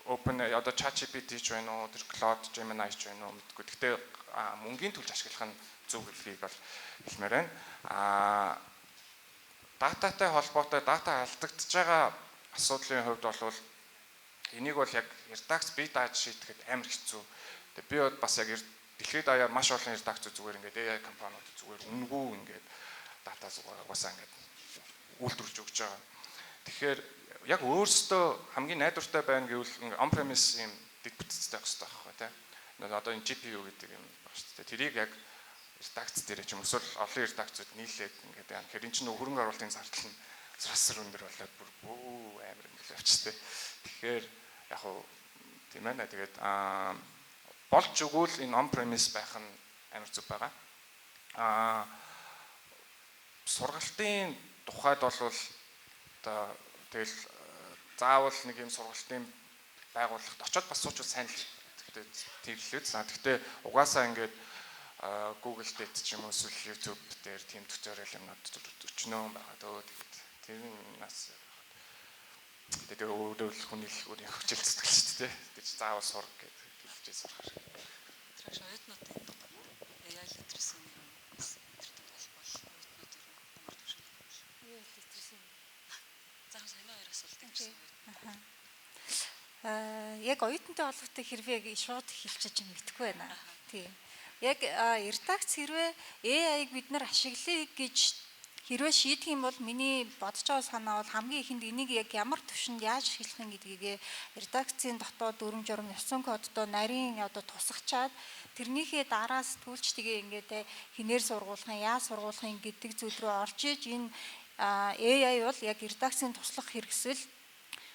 open одоо ChatGPT ч байна уу, тэр Claude Gemini ч байна уу мэдгүй. Гэхдээ мөнгөний төлж ашиглах нь зөв гэдгийг бол хэлмээр байна. Дататай холбоотой дата алдагдж байгаа асуудлын хувьд бол энийг бол яг редакц бие дааж шийдэхэд амар хэцүү. Тэгээ би бас яг дэлхийд даяар маш олон редакцууд зүгээр ингээд AI компаниуд зүгээр үнэгүй ингээд дата зүгээр угаасаа ингээд үйлдвэрлэж өгч байгаа. Тэгэхээр яг өөрөөсөө хамгийн найдвартай байна гэвэл on-premise юм дэд бүтцтэй байх хэрэгтэй байхгүй тий. Одоо энэ GPU гэдэг юм байна шүү дээ. Тэрийг яг редакц дээр ч юм эсвэл олон редакцууд нийлээд ингээд яа. Тэгэхээр энэ чинь хөрөнгө оруулалтын зардал нь сар өндөр болоод бүр амар ингээд явчихтэй. Тэгэхээр яг уу тийм ээ. Тэгээд болж өгвөл энэ on-premise байх нь амар зүг байгаа. Сургалтын тухайд бол одоо тэгэл заавал нэг юм сургалтын байгууллагт очиод бас суучвал сайн л тэрлээд. Гэхдээ угаасаа ингээд Google дээр ч юм уу эсвэл YouTube дээр тийм туториал юмнууд өчнөө байгаа дөө. Тэр нас тэгээд өөрөө л хүний өөрийн хөгжил зүтгэл шүү дээ. Тэр заавал сур гэдэг хэлжээ сурах шиг. Траш оюутнуудын AI literacy яг оюутантай холбоотой хэрвээ шууд хэлчихэж юм мэдгүй байна. Тийм. Яг редакц хэрвээ AI-г бид нар ашиглая гэж хэрвээ шийдэх юм бол миний бодож байгаа санаа бол хамгийн ихэнд энийг яг ямар төвшөнд яаж ашиглах юм гэдгийг редакцийн дотоод дүрм журм ёсон кодтой нарийн одоо тусгачаад тэрнийхээ дараа сэтгүүлчдгээ ингээд хинээр сургуулах юм, яа сургуулах юм гэдэг зүйл рүү орж иж энэ AI бол яг редакцийн туслах хэрэгсэл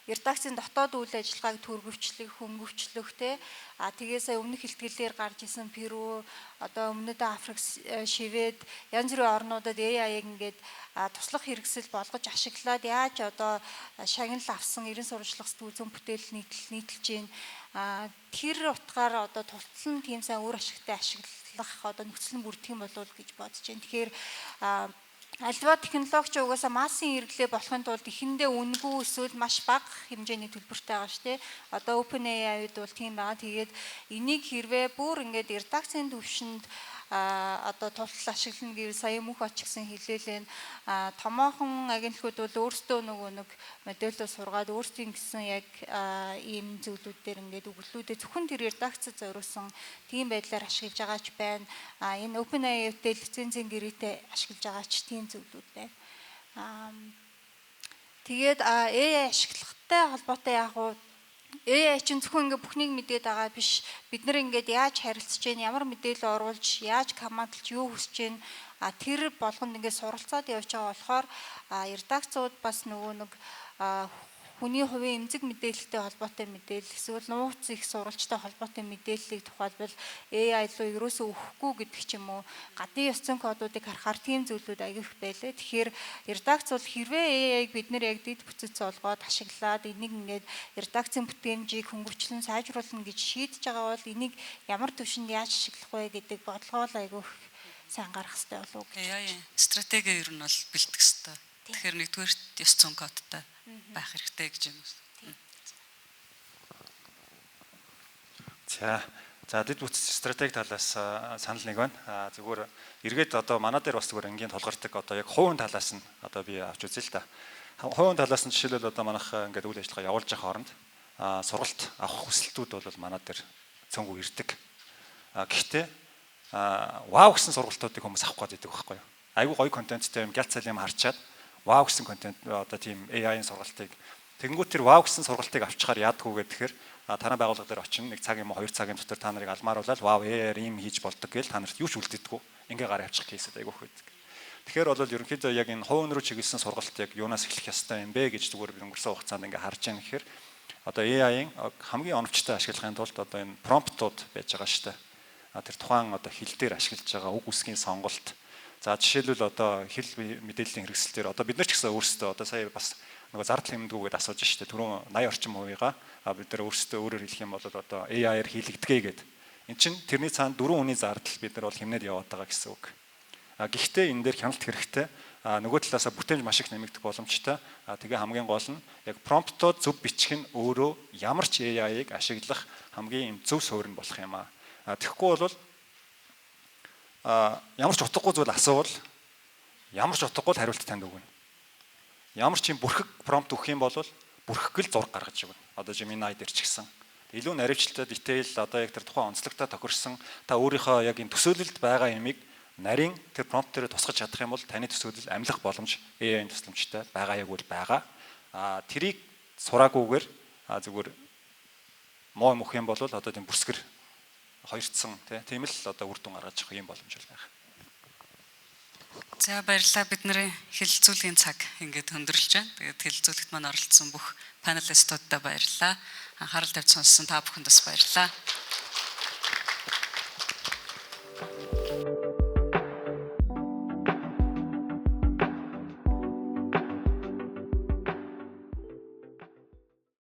редакцийн дотоод үйл ажиллагааг төрөвчлөх, хөнгөвчлөх те тгээс өмнөх хэлтгэлээр гарч исэн Перу, одоо өмнөд Африк, Швед янз бүрийн орнуудад AI-г ингээд туслах хэрэгсэл болгож ашиглаад яаж одоо шагнал авсан 90 сурвалжлах сэтгүүл зүйн бүтээл нийтэлж байна. Тэр утгаар одоо тултал нь тийм сайн өөр ашигтай ашиглах одоо нөхцөл нь бүрдэх юм болов уу гэж бодож байна. Тэгэхээр альва технологич угаасаа массын хэрэглээ болохын тулд эхэндээ үнэгүй эсвэл маш бага хэмжээний төлбөртэй байгаа шүү дээ. Одоо OpenAI-д бол тийм байгаа. Тэгээд энийг хэрвээ бүр ингээд редакцийн төвшөнд одоо тултал ашиглана гэвэл сая мөнх оч гэсэн хэлээлэн томоохон агентлагууд бол өөрсдөө нэг модельөө сургаад өөрсдийн гэсэн яг ийм зүйлүүд дээр ингээд өгүүлбэрүүдээ зөвхөн тэр редакцид зориулсан тийм байдлаар ашиглаж байгаа ч байна. Энэ OpenAI-тэй лицензийн гэрээтэй ашиглаж байгаа ч тийм зүйлүүд байна. Тэгээд AI ашиглахтай холбоотой яг уу AI чинь зөвхөн ингээ бүхнийг мэдээд байгаа биш. Бид нэр ингээд яаж харилцаж гэн, ямар мэдээлэл оруулж, яаж командлж, юу хүсэж гэн тэр болгонд ингээд суралцаад явж байгаа болохоор редакцууд бас нөгөө нэг хүний хувийн эмзэг мэдээлэлтэй холбоотой мэдээлэл эсвэл нууц их сурвалжтай холбоотой мэдээллийг тухайлбал AI руу ерөөсөө өгөхгүй гэдэг ч юм уу гадны ёс зүйн кодуудыг харахаар тийм зүйлүүд аягүйх байлээ. Тэгэхээр редакц бол хэрвээ AI-г бид нэр яг дэд бүтцэд олгоод ашиглаад энийг ингээд редакцийн бүтээмжийг хөнгөвчлөн сайжруулна гэж шийдэж байгаа бол энийг ямар төвшөнд яаж ашиглах вэ гэдэг бодлогоо л аягүйх сайн гарах хэрэгтэй болов уу гэж. AI стратеги ер нь бол бэлтгэх хэрэгтэй. Тэгэхээр нэгдүгээр ёс зүйн кодтай байх хэрэгтэй гэж юм. За За дэд бүтц стратеги талаас санал нэг байна. Зүгээр эргээд одоо манай дээр бас зүгээр энгийн тулгардаг одоо яг хувийн талаас нь одоо би авч үзье л да. Хувийн талаас нь жишээлбэл одоо манайх ингээд үйл ажиллагаа явуулж байгаа хооронд сургалт авах хүсэлтүүд бол манай дээр цөөнгүй ирдэг. Гэхдээ вау гэсэн сургалтуудыг хүмүүс авах гээд байдаг байхгүй юу? Айгүй гоё контенттэй юм гялцал юм харчаад вау гэсэн контент одоо тийм AI-ийн сургалтыг тэгэнгүүт тэр вау гэсэн сургалтыг авчихаар яадаггүй гэхээр танай байгууллага дээр очино нэг цаг юм уу 2 цагийн дотор та нарыг алмааруулаад вау AI-аар ийм хийж болдог гэж та нарт юу ч үлддэггүй ингээ гараа авчих кейсэд айгүй байдаг. Тэгэхээр бол ерөнхийдөө яг энэ хувийн руу чиглэсэн сургалт яг юунаас эхлэх ёстой юм бэ гэж зүгээр өнгөрсөн хугацаанд ингээ харж байгаа гэхээр одоо AI-ийн хамгийн оновчтой ашиглахын тулд одоо энэ промптууд байж байгаа шүү дээ. Тэр тухайн одоо хэл дээр ашиглаж байгаа үг үсгийн сонголт. За жишээлбэл одоо хэл мэдээллийн хэрэгсэл дээр одоо бид нар ч гэсэн өөрсдөө одоо сая бас нөгөө зардал хэмнэдгүйгээд асууж штэ түрүүн 80 орчим хувийгаа бид нар өөрсдөө өөрөөр хэлэх юм бол одоо AI-аар хийлэгдэгээ гэдэг. Эн чинь тэрний цаана 4 хүний зардал бид нар бол хэмнээд яваад байгаа гэсэн үг. Гэхдээ энэ дээр хяналт хэрэгтэй. Нөгөө талаасаа бүтээмж маш их нэмэгдэх боломжтой. Тэгээ хамгийн гол нь яг промптод зөв бичих нь өөрөө ямар ч AI-ыг ашиглах хамгийн зөв суурь нь болох юм аа. Тэгэхгүй бол ямар ч утгагүй зүйл асуувал ямар ч утгагүй хариулт танд өгнө. Ямар ч юм бүрхэг промпт өгөх юм бол бүрхэг л зураг гаргаж өгнө. Одоо Gemini дээр ч гэсэн илүү наривчлалтай detail одоо яг тэр тухайн онцлогтой тохирсон та өөрийнхөө яг энэ төсөөлөлд байгаа ямиг нарийн тэр промпт дээр тусгаж чадах юм бол таны төсөөлөл амлах боломж AI-ийн тусламжтай байгаа яг бол байгаа. Тэрийг сураагүйгээр зүгээр муу юм өгөх юм бол одоо тийм бүрсгэр хоёрцсан тийм л одоо үр дүн гаргаж явах юм боломж байна. За баярлалаа. Бидний хэлэлцүүлгийн цаг ингээд өндөрлж байна. Тэгээд хэлэлцүүлэгт маань оролцсон бүх панелистуудад баярлалаа. Анхаарал тавьж сонссон та бүхэнд бас баярлалаа.